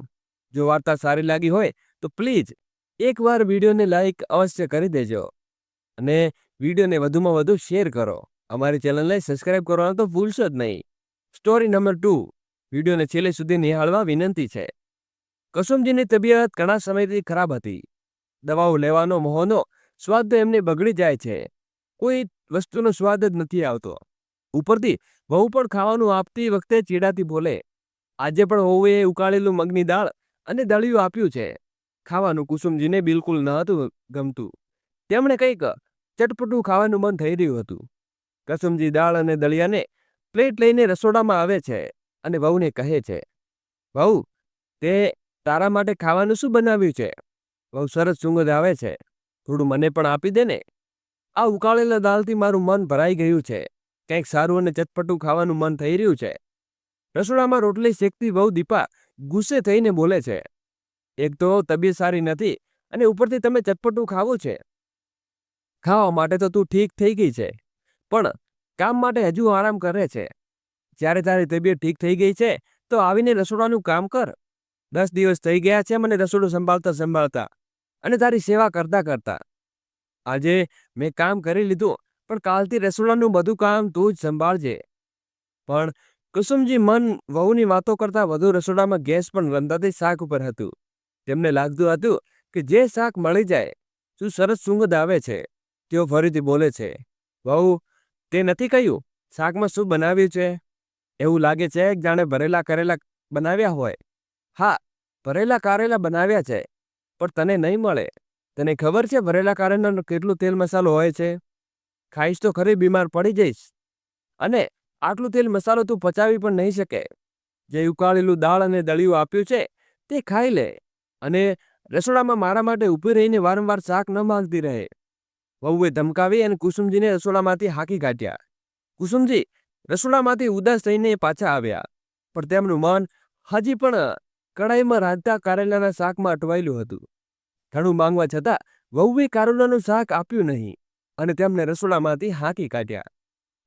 જો વાર્તા સારી લાગી હોય તો પ્લીઝ એકવાર વિડીયોને લાઈક અવશ્ય કરી દેજો અને વિડીયોને વધુમાં વધુ શેર કરો. અમારી ચેનલને સબસ્ક્રાઇબ કરવાનું તો ભૂલશો જ નહીં. સ્ટોરી નંબર 2, વિડીયોને છેલ્લે સુધી નિહાળવા વિનંતી છે. કુસુમજીની તબિયત ઘણા સમયથી ખરાબ હતી. દવાઓ લેવાનો મોહનો સ્વાદ તો એમને બગડી જાય છે. કોઈ વસ્તુનો સ્વાદ જ નથી આવતો. ઉપરથી વહુ પણ ખાવાનું આપતી વખતે ચીડાતી બોલે. આજે પણ વહુએ ઉકાળેલું મગની દાળ અને દળિયું આપ્યું છે. ખાવાનું કુસુમજીને બિલકુલ ન હતું ગમતું. તેમણે કંઈક ચટપટું ખાવાનું મન થઈ રહ્યું હતું. કુસુમજી દાળ અને દળિયાને પ્લેટ લઈને રસોડામાં આવે છે અને વહુને કહે છે, વહુ, તે તારા માટે ખાવાનું શું બનાવ્યું છે? બહુ સરસ સુગંધ આવે છે. થોડું મને પણ આપી દે ને. આ ઉકાળેલા દાળથી મારું મન ભરાઈ ગયું છે. કંઈક સારું અને ચટપટું ખાવાનું મન થઈ રહ્યું છે. રસોડામાં રોટલી શેકતી વહુ દીપા ગુસ્સે થઈને બોલે છે, એક તો તબિયત સારી નથી અને ઉપરથી તમે ચટપટું ખાવું છે. ખાવા માટે તો તું ઠીક થઈ ગઈ છે, પણ કામ માટે હજુ આરામ કરે છે. જ્યારે તારી તબિયત ઠીક થઈ ગઈ છે તો આવીને રસોડાનું કામ કર. 10 દિવસ થઈ ગયા છે મને રસોડું સંભાળતા અને તારી સેવા કરતા. આજે મેં કામ કરી લીધું, પણ કાલથી રસોડાનું બધું કામ તું જ સંભાળજે. પણ કુસુમજી મન વહુની વાતો કરતા વધુ રસોડામાં ગેસ પણ રંધાતી શાક ઉપર હતું. તેમને લાગતું હતું કે જે શાક મળી જાય. શું સરસ સુગંધ આવે છે. તેઓ ફરીથી બોલે છે, વહુ, તે નથી કહ્યું શાકમાં શું બનાવ્યું છે? એવું લાગે છે કે જાણે ભરેલા કરેલા બનાવ્યા હોય. હા, ભરેલા કારેલા બનાવ્યા છે, પણ તને નહીં મળે. તને ખબર છે ભરેલા કારેલાનો કેટલું તેલ મસાલો હોય છે? ખાઈશ તો ખરી બીમાર પડી જઈશ. અને આટલું તેલ મસાલો તું પચાવી પણ નહીં શકે. જે ઉકાળેલું દાળ અને દળિયું આપ્યું છે તે ખાઈ લે અને રસોડામાં મારા માટે ઊભી રહીને વારંવાર શાક ન માંગતી રહે. વહુએ ધમકાવી અને કુસુમજીને રસોડામાંથી હાંકી કાઢ્યા. કુસુમજી રસોડામાંથી ઉદાસ થઈને પાછા આવ્યા, પણ તેમનું મન હજી પણ કડાઈમાં રાંધતા કારેલાના શાકમાં અટવાયેલું હતું. ઘણું માંગવા છતાં વહુએ કારેલાનું શાક આપ્યું નહીં અને તેમને રસોડામાંથી હાંકી કાઢ્યા.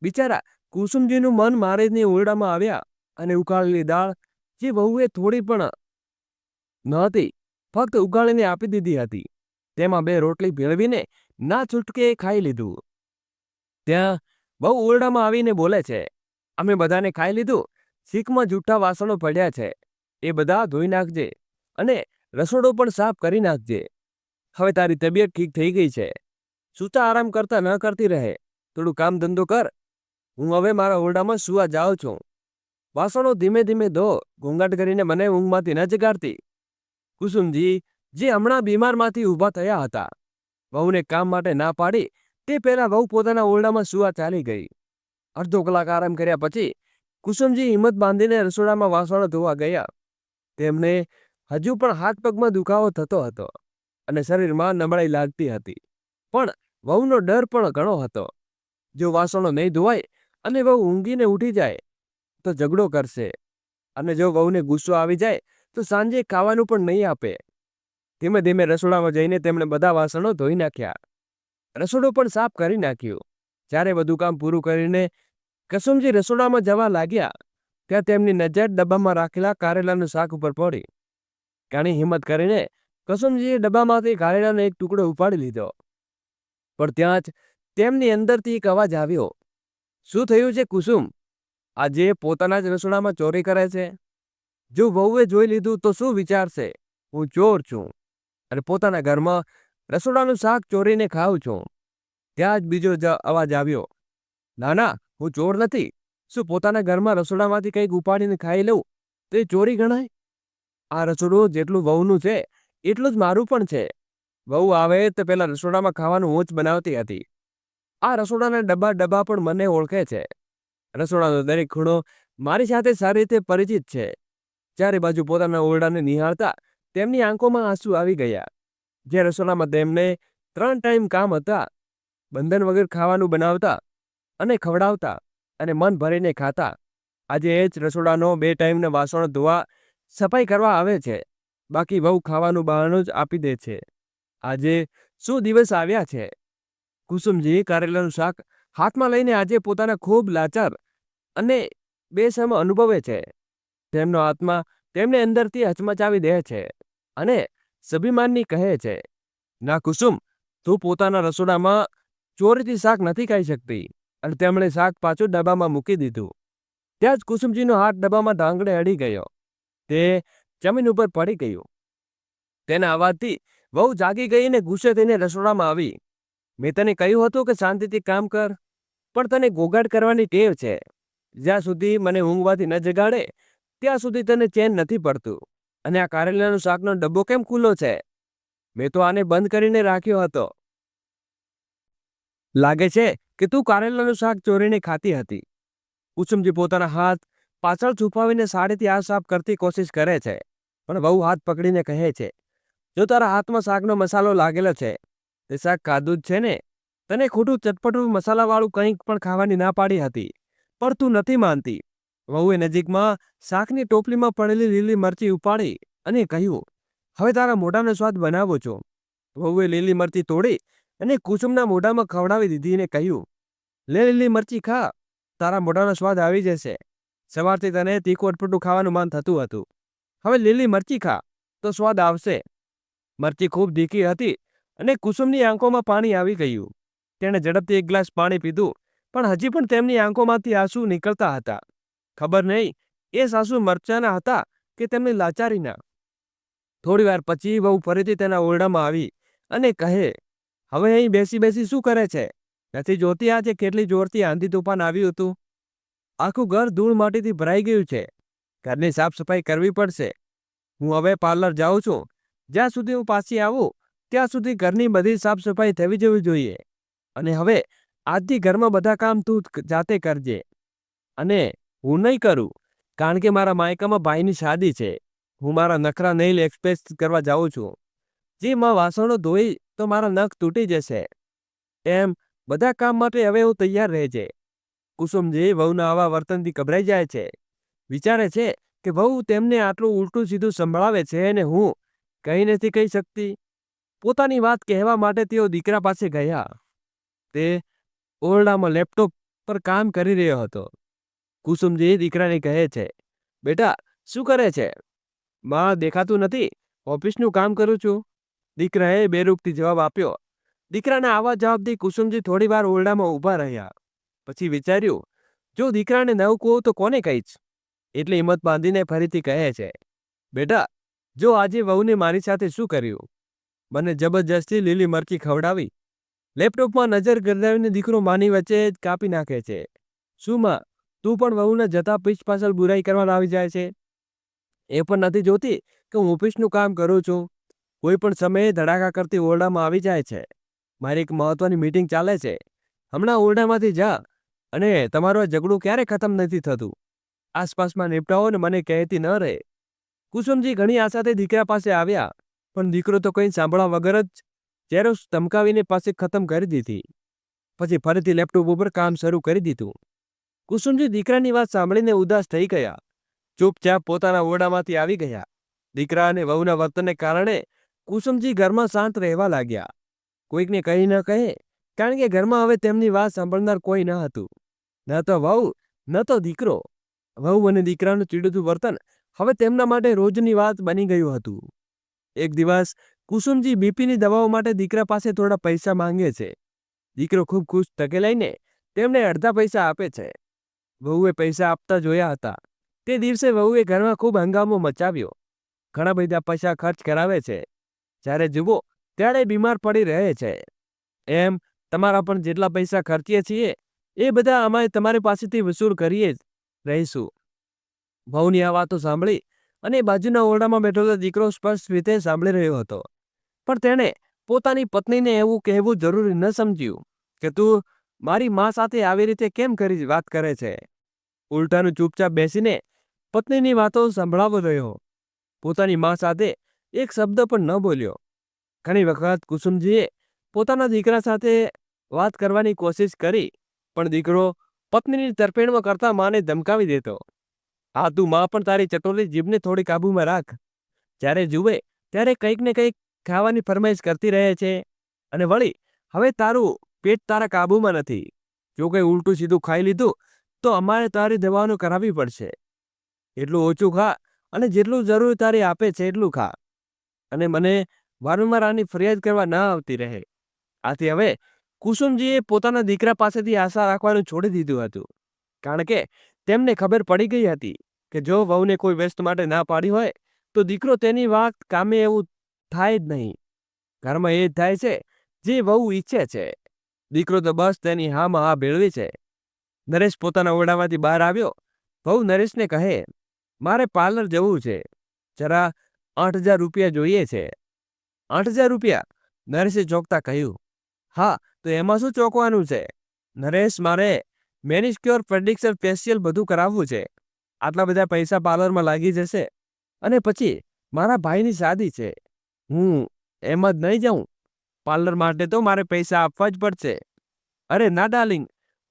બિચારા કુસુમજીનું મન મારીને ઓરડામાં આવ્યા અને ઉકાળેલી દાળ, જે વહુએ થોડી પણ નહોતી, ફક્ત ઉગાડીને આપી દીધી હતી, તેમાં 2 રોટલી ભેળવીને ના છૂટકે ખાઈ લીધું. ત્યાં બહુ ઓરડામાં આવીને બોલે છે, અમે બધાને ખાઈ લીધું. સિંકમાં જૂઠા વાસણો પડ્યા છે, એ બધા ધોઈ નાખજે અને રસોડો પણ સાફ કરી નાખજે. હવે તારી તબિયત ઠીક થઈ ગઈ છે. સૂતા આરામ કરતા ન કરતી રહે. થોડું કામ ધંધો કર. હું હવે મારા ઓરડામાં સૂવા જાઉં છું. વાસણો ધીમે ધીમે ધો. ઘોંઘાટ કરીને મને ઊંઘમાંથી ન જગાડતી. કુસુમજી, જે હમણાં બીમારમાંથી ઊભા થયા હતા, વહુને કામ માટે ના પાડી તે પહેલા વહુ પોતાના ઓરડામાં સૂવા ચાલી ગઈ. અડધો કલાક આરામ કર્યા પછી કુસુમજી હિંમત બાંધીને રસોડામાં વાસણો ધોવા ગયા. તેમને હજુ પણ હાથ પગમાં દુખાવો થતો હતો અને શરીરમાં નબળાઈ લાગતી હતી, પણ વહુનો ડર પણ ઘણો હતો. જો વાસણો નહીં ધોવાય અને વહુ ઊંઘીને ઉઠી જાય તો ઝઘડો કરશે, અને જો વહુને ગુસ્સો આવી જાય તો સાંજે ખાવાનું પણ નહીં આપે. ધીમે ધીમે રસોડામાં જઈને તેમણે બધા વાસણો ધોઈ નાખ્યા. રસોડું પણ સાફ કરી નાખ્યું. જ્યારે બધું કામ પૂરું કરીને કુસુમજી રસોડામાં જવા લાગ્યા, ત્યાં તેમની નજર ડબ્બામાં રાખેલા કારેલાનું શાક ઉપર પડી. ઘણી હિંમત કરીને કુસુમજીએ ડબ્બામાંથી કારેલાનો એક ટુકડો ઉપાડી લીધો, પણ ત્યાં જ તેમની અંદરથી એક અવાજ આવ્યો, શું થયું છે કુસુમ? આજે પોતાના જ રસોડામાં ચોરી કરે છે? જો વહુએ જોઈ લીધું તો શું વિચારશે? હું ચોર છું અને પોતાના ઘરમાં રસોડાનું શાક ચોરીને ખાઉં છું. ત્યાં જ બીજો અવાજ આવ્યો, ના ના, હું ચોર નથી. શું પોતાના ઘરમાં રસોડામાંથી કંઈક ઉપાડીને ખાઈ લઉં તો એ ચોરી ગણાય? આ રસોડું જેટલું વહુનું છે એટલું જ મારું પણ છે. વહુ આવે તો પહેલા રસોડામાં ખાવાનું હું જ બનાવતી હતી. આ રસોડાના ડબ્બા ડબ્બા પણ મને ઓળખે છે. રસોડાનો દરેક ખૂણો મારી સાથે સારી રીતે પરિચિત છે. ચારે બાજુ પોતાના ઓરડાને નિહાળતા તેમની આંખોમાં આંસુ આવી ગયા. જે રસોડામાં તેમને 3 ટાઈમ કામ હતા, બંધન વગર ખાવાનું બનાવતા અને ખવડાવતા અને મન ભરીને ખાતા. આજે એ જ રસોડાનો 2 ટાઈમના વાસણો ધોવા, સફાઈ કરવા આવે છે. બાકી વહુ ખાવાનું બહારનું જ આપી દે છે. આજે શું દિવસ આવ્યા છે! કુસુમજી કારેલાનું શાક હાથમાં લઈને આજે પોતાના ખૂબ લાચાર અને બેશરમ અનુભવે છે. તેમનો આત્મા તેમને અંદરથી હચમચાવી દે છે અને સ્વાભિમાનની કહે છે, ના કુસુમ, તું પોતાના રસોડામાં ચોરીથી શાક નથી ખાઈ શકતી. અને તેમણે શાક પાછું ડબ્બામાં મૂકી દીધું. ત્યાં જ કુસુમજીનો હાથ ડબ્બામાં ઢાંકણે અડી ગયો. તે જમીન ઉપર પડી ગયું. તેના અવાજથી વહુ જાગી ગઈ અને ગુસ્સે થઈને રસોડામાં આવી. મેં તને કહ્યું હતું કે શાંતિથી કામ કર, પણ તને ગોગાટ કરવાની ટેવ છે. જ્યાં સુધી મને ઊંઘવાથી ન જગાડે ત્યાં સુધી તને ચેન નથી પડતું. અને આ કારેલાનું શાકનો ડબ્બો કેમ ખુલ્લો છે? મેં તો આને બંધ કરીને રાખ્યો હતો. લાગે છે કે તું કારેલાનું શાક ચોરીને ખાતી હતી. કુસુમજી પોતાના હાથ પાછળ છુપાવીને સાડીથી આ સાફ કરતી કોશિશ કરે છે, પણ વહુ હાથ પકડીને કહે છે, જો તારા હાથમાં શાકનો મસાલો લાગેલો છે, તે શાક ખાધું જ છે ને? તને ખોટું ચટપટું મસાલાવાળું કંઈક પણ ખાવાની ના પાડી હતી, પણ તું નથી માનતી. વહુએ નજીકમાં શાકની ટોપલીમાં પડેલી લીલી મરચી ઉપાડી અને કહ્યું, હવે તારા મોઢાનો સ્વાદ બનાવો છો. વહુએ લીલી મરચી તોડી અને કુસુમના મોઢામાં ખવડાવી દીધી અને કહ્યું, લે લીલી મરચી ખા, તારા મોઢાનો સ્વાદ આવી જશે. સવારથી તને તીખું અટપટું ખાવાનું મન થતું હતું. હવે લીલી મરચી ખા તો સ્વાદ આવશે. મરચી ખૂબ તીખી હતી અને કુસુમની આંખોમાં પાણી આવી ગયું. તેણે ઝડપથી એક ગ્લાસ પાણી પીધું, પણ હજી પણ તેમની આંખોમાંથી આંસુ નીકળતા હતા. ખબર નહીં એ આંસુ મરચાના હતા કે તેમની લાચારીના. થોડીવાર પછી વહુ ફરીથી તેના ઓરડામાં આવી અને કહે, હવે અહીં બેસી બેસી શું કરે છે? નથી જોતી આજે કેટલી જોરથી આંધી તોફાન આવ્યું હતું? આખું ઘર ધૂળ માટીથી ભરાઈ ગયું છે. ઘરની સાફ સફાઈ કરવી પડશે. હું હવે પાર્લર જાઉં છું. જ્યાં સુધી હું પાછી આવું ત્યાં સુધી ઘરની બધી સાફ સફાઈ થવી જવી જોઈએ. અને હવે આજથી ઘરમાં બધા કામ તું જાતે કરજે. અને હું નહીં કરું, કારણ કે મારા માયકામાં ભાઈની શાદી છે. હું મારા નખરા નેઇલ એક્સપ્રેસ કરવા જાઉં છું. જે માં વાસણો ધોઈ તો મારા નખ તૂટી જશે. એમ બધા કામ માટે હવે હું તૈયાર રહેજે. કુસુમજી વહુના આવા વર્તનથી ગભરાઈ જાય છે. વિચારે છે કે વહુ તેમને આટલું ઉલટું સીધું સંભળાવે છે અને હું કંઈ નથી કહી શકતી. પોતાની વાત કહેવા માટે તેઓ દીકરા પાસે ગયા. તે ઓરડામાં લેપટોપ પર કામ કરી રહ્યો હતો. કુસુમજી દીકરાને કહે છે, બેટા શું કરે છે? માં દેખાતું નથી, ઓફિસનું કામ કરું છું. દીકરાએ બેરૂપથી જવાબ આપ્યો. દીકરાના આવા જવાબથી કુસુમજી થોડી વાર ઓરડામાં ઊભા રહ્યા. પછી વિચાર્યું, જો દીકરાને ન કહું તો કોને કહીશ? એટલે હિંમત બાંધીને ફરીથી કહે છે, બેટા જો આજે વહુને મારી સાથે શું કર્યું? મને જબરજસ્તી લીલી મરચી ખવડાવી. લેપટોપમાં નજર ગરદાવીને દીકરો માની વચ્ચે જ કાપી નાખે છે. શું માં, તું પણ વહુને જતા પીઠ પાછળ બુરાઈ કરવા આવી જાય છે? એ પણ નથી જોતી કે હું ઓફિસનું કામ કરું છું. કોઈ પણ સમયે ધડાકા કરતી ઓરડામાં આવી જાય છે. મારી એક મહત્વની મીટિંગ ચાલે છે. હમણાં ઓરડામાંથી જા. અને તમારું આ ઝઘડું ક્યારે ખતમ નથી થતું? આસપાસમાં નિપટાવો ને મને કહેતી ન રહે. કુસુમજી ઘણી આશાથી દીકરા પાસે આવ્યા, પણ દીકરો તો કંઈ સાંભળવા વગર જ ચહેરો ધમકાવીને પાસે ખતમ કરી દીધી. પછી ફરીથી લેપટોપ ઉપર કામ શરૂ કરી દીધું. કુસુમજી દીકરાની વાત સાંભળીને ઉદાસ થઈ ગયા. ચૂપચાપ પોતાના ઓરડામાંથી આવી ગયા. દીકરા અને વહુના વર્તનને કારણે કુસુમજી ઘરમાં શાંત રહેવા લાગ્યા. કોઈકને કહી ન કહે, કારણ કે ઘરમાં હવે તેમની વાત સાંભળનાર કોઈ ન હતું. ન તો વહુ, ન તો દીકરો. વહુ અને દીકરાનું ચીડતું વર્તન હવે તેમના માટે રોજની વાત બની ગયું હતું. એક દિવસ કુસુમજી બીપીની દવાઓ માટે દીકરા પાસે થોડા પૈસા માંગે છે. દીકરો ખૂબ ખુશ ટકે લઈને તેમને અડધા પૈસા આપે છે. વહુએ પૈસા આપતા જોયા હતા. તે દિવસે વહુએ ઘરમાં ખૂબ હંગામો મચાવ્યો. ઘણા બધા પૈસા ખર્ચ કરાવે છે. જ્યારે જુઓ ત્યારે બીમાર પડી રહે છે. એમ તમારા પણ જેટલા પૈસા ખર્ચીએ છીએ એ બધા અમે તમારી પાસેથી વસૂલ કરીએ જ રહીશું. વહુની આ વાતો સાંભળી અને બાજુના ઓરડામાં બેઠેલો દીકરો સ્પષ્ટ રીતે સાંભળી રહ્યો હતો. પણ તેણે પોતાની પત્નીને એવું કહેવું જરૂરી ન સમજ્યું કે તું મારી મા સાથે આવી રીતે કેમ કરી વાત કરે છે? ઉલટાનું ચૂપચાપ બેસીને પત્નીની વાતો સંભળાવો રહ્યો. પોતાની મા સાથે એક શબ્દ પણ ન બોલ્યો. ઘણી વખત કુસુમજીએ પોતાના દીકરા સાથે વાત કરવાની કોશિશ કરી, પણ દીકરો પત્નીની તરફેણમાં કરતા માને ધમકાવી દેતો. આ તું મા પણ તારી ચટોરી જીભને થોડી કાબૂમાં રાખ. જ્યારે જુએ ત્યારે કંઈક ને કંઈક ખાવાની ફરમાઈશ કરતી રહે છે, અને વળી હવે તારું પેટ તારા કાબૂમાં નથી. જો કંઈ ઉલટું સીધું ખાઈ લીધું તો અમારે તારી દવાનો કરાવવી પડશે. એટલું ઓછું ખા અને જેટલું જરૂર તારી આપે છે એટલું ખા, અને મને વારંવાર આની ફરિયાદ કરવા ના આવતી રહે. આથી હવે કુસુમજીએ પોતાના દીકરા પાસેથી આશા રાખવાનું છોડી દીધું હતું, કારણ કે તેમને ખબર પડી ગઈ હતી કે જો વહુને કોઈ વ્યસ્ત માટે ના પાડી હોય તો દીકરો તેની વાત કામે એવું થાય જ નહીં. ઘરમાં એ જ થાય છે જે વહુ ઈચ્છે છે. દીકરો તો બસ તેની હામાં હા ભેળવી છે. નરેશ પોતાના ઓરડામાંથી બહાર આવ્યો. વહુ નરેશને કહે, મારે પાર્લર જવું છે, જરા 8,000 રૂપિયા જોઈએ છે. 8,000 રૂપિયા? નરેશે ચોંકતા કહ્યું. હા, તો એમાં શું ચોંકવાનું છે? નરેશ, મારે મેનિક્યોર, પેડિક્યોર, ફેશિયલ બધું કરાવવું છે. આટલા બધા પૈસા પાર્લરમાં લાગી જશે, અને પછી મારા ભાઈની શાદી છે. હું એમ જ નહીં જાઉં. પાર્લર માટે તો મારે પૈસા આપવા જ પડશે. અરે ના ડાર્લિંગ,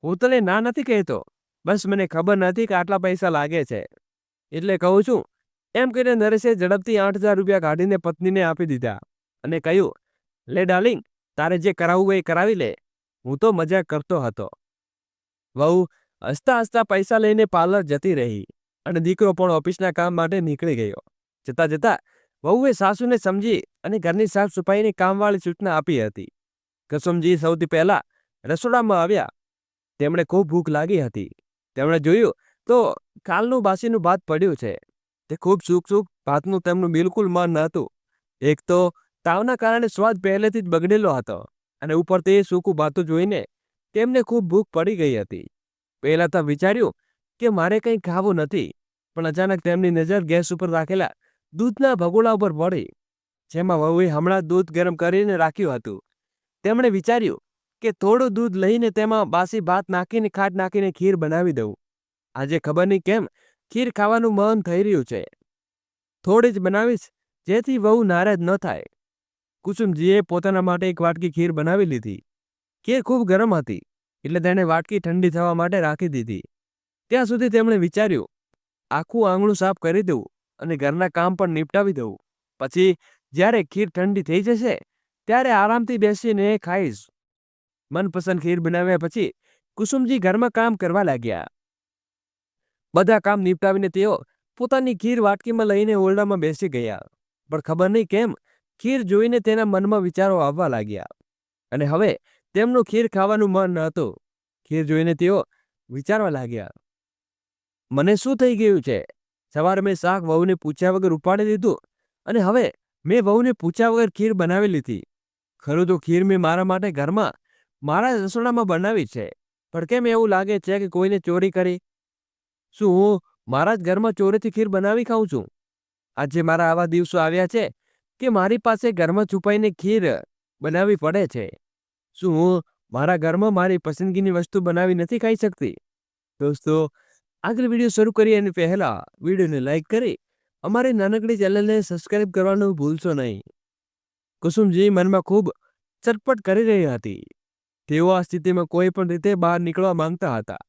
હું તને ના નથી કહેતો, બસ મને ખબર નથી કે આટલા પૈસા લાગે છે એટલે કહું છું. એમ કહીને નરેશે ઝડપથી 8,000 રૂપિયા કાઢીને પત્નીને આપી દીધા અને કહ્યું, લે ડાર્લિંગ, તારે જે કરાવવું એ કરાવી લે, હું તો મજાક કરતો હતો. વહુ હસતા હસતા પૈસા લઈને પાર્લર જતી રહી, અને દીકરો પણ ઓફિસના કામ માટે નીકળી ગયો. જતા જતા વહુએ સાસુને સમજી અને ઘરની સાફ સફાઈની કામવાળી સૂચના આપી હતી. કુસુમજી સૌથી પહેલા રસોડામાં આવ્યા. તેમણે ખૂબ ભૂખ લાગી હતી. તેમણે જોયું તો કાલનું બાસીનું ભાત પડ્યું છે. તે ખૂબ સૂક ભાતનું તેમનું બિલકુલ મન નહોતું. એક તો તાવના કારણે સ્વાદ પહેલેથી જ બગડેલો હતો, અને ઉપરથી સૂકું ભાતું જોઈને તેમને ખૂબ ભૂખ પડી ગઈ હતી. પહેલા તો વિચાર્યું કે મારે કંઈ ખાવું નથી, પણ અચાનક તેમની નજર ગેસ ઉપર રાખેલા દૂધના ભગોળા ઉપર પડી, જેમાં વહુએ હમણાં દૂધ ગરમ કરીને રાખ્યું હતું. તેમણે વિચાર્યું કે થોડું દૂધ લઈને તેમાં બાસી ભાત નાખીને ખાંડ નાખીને ખીર બનાવી દઉં. આજે ખબર નહીં કેમ ખીર ખાવાનું મન થઈ રહ્યું છે. થોડી જ બનાવીશ, જેથી વહુ નારાજ ન થાય. કુસુમજીએ પોતાના માટે એક વાટકી ખીર બનાવી લીધી. ખીર ખૂબ ગરમ હતી, એટલે તેણે વાટકી ઠંડી થવા માટે રાખી દીધી. ત્યાં સુધી તેમણે વિચાર્યું, આખું આંગણું સાફ કરી દઉં અને ઘરના કામ પણ નિપટાવી દઉં. પછી જ્યારે ખીર ઠંડી થઈ જશે ત્યારે આરામથી બેસીને ખાઈશ. મનપસંદ ખીર બનાવ્યા પછી કુસુમજી ઘરમાં કામ કરવા લાગ્યા. બધા કામ નિપટાવીને તેઓ પોતાની ખીર વાટકીમાં લઈને ઓરડામાં બેસી ગયા. પણ ખબર નહીં કેમ ખીર જોઈને તેના મનમાં વિચારો આવવા લાગ્યા, અને હવે તેમનું ખીર ખાવાનું મન ન હતું. ખીર જોઈને તેઓ વિચારવા લાગ્યા, મને શું થઈ ગયું છે? સવારે મેં શાક વહુને પૂછ્યા વગર ઉપાડી દીધું, અને હવે મેં વહુને પૂછ્યા વગર ખીર બનાવી લીધી. ખરું તો ખીર મેં મારા માટે ઘરમાં મારા રસોડામાં બનાવી છે, પણ કેમ એવું લાગે છે કે કોઈને ચોરી કરી? શું હું મારા જ ઘરમાં ચોરીથી ખીર બનાવી ખાઉં છું? આજે મારા આવા દિવસો આવ્યા છે કે મારી પાસે ઘરમાં છુપાઈને ખીર બનાવવી પડે છે. શું હું મારા ઘરમાં મારી પસંદગીની વસ્તુ બનાવી નથી ખાઈ શકતી? દોસ્તો, આગળ વિડીયો શરૂ કરીએ એની પહેલા વિડીયોને લાઈક કરી અમારી નાનકડી ચેનલને સબસ્ક્રાઇબ કરવાનું ભૂલશો નહીં. કુસુમજી મનમાં ખૂબ ચટપટ કરી રહી હતી. તેઓ આ સ્થિતિમાં કોઈ પણ રીતે બહાર નીકળવા માંગતા હતા.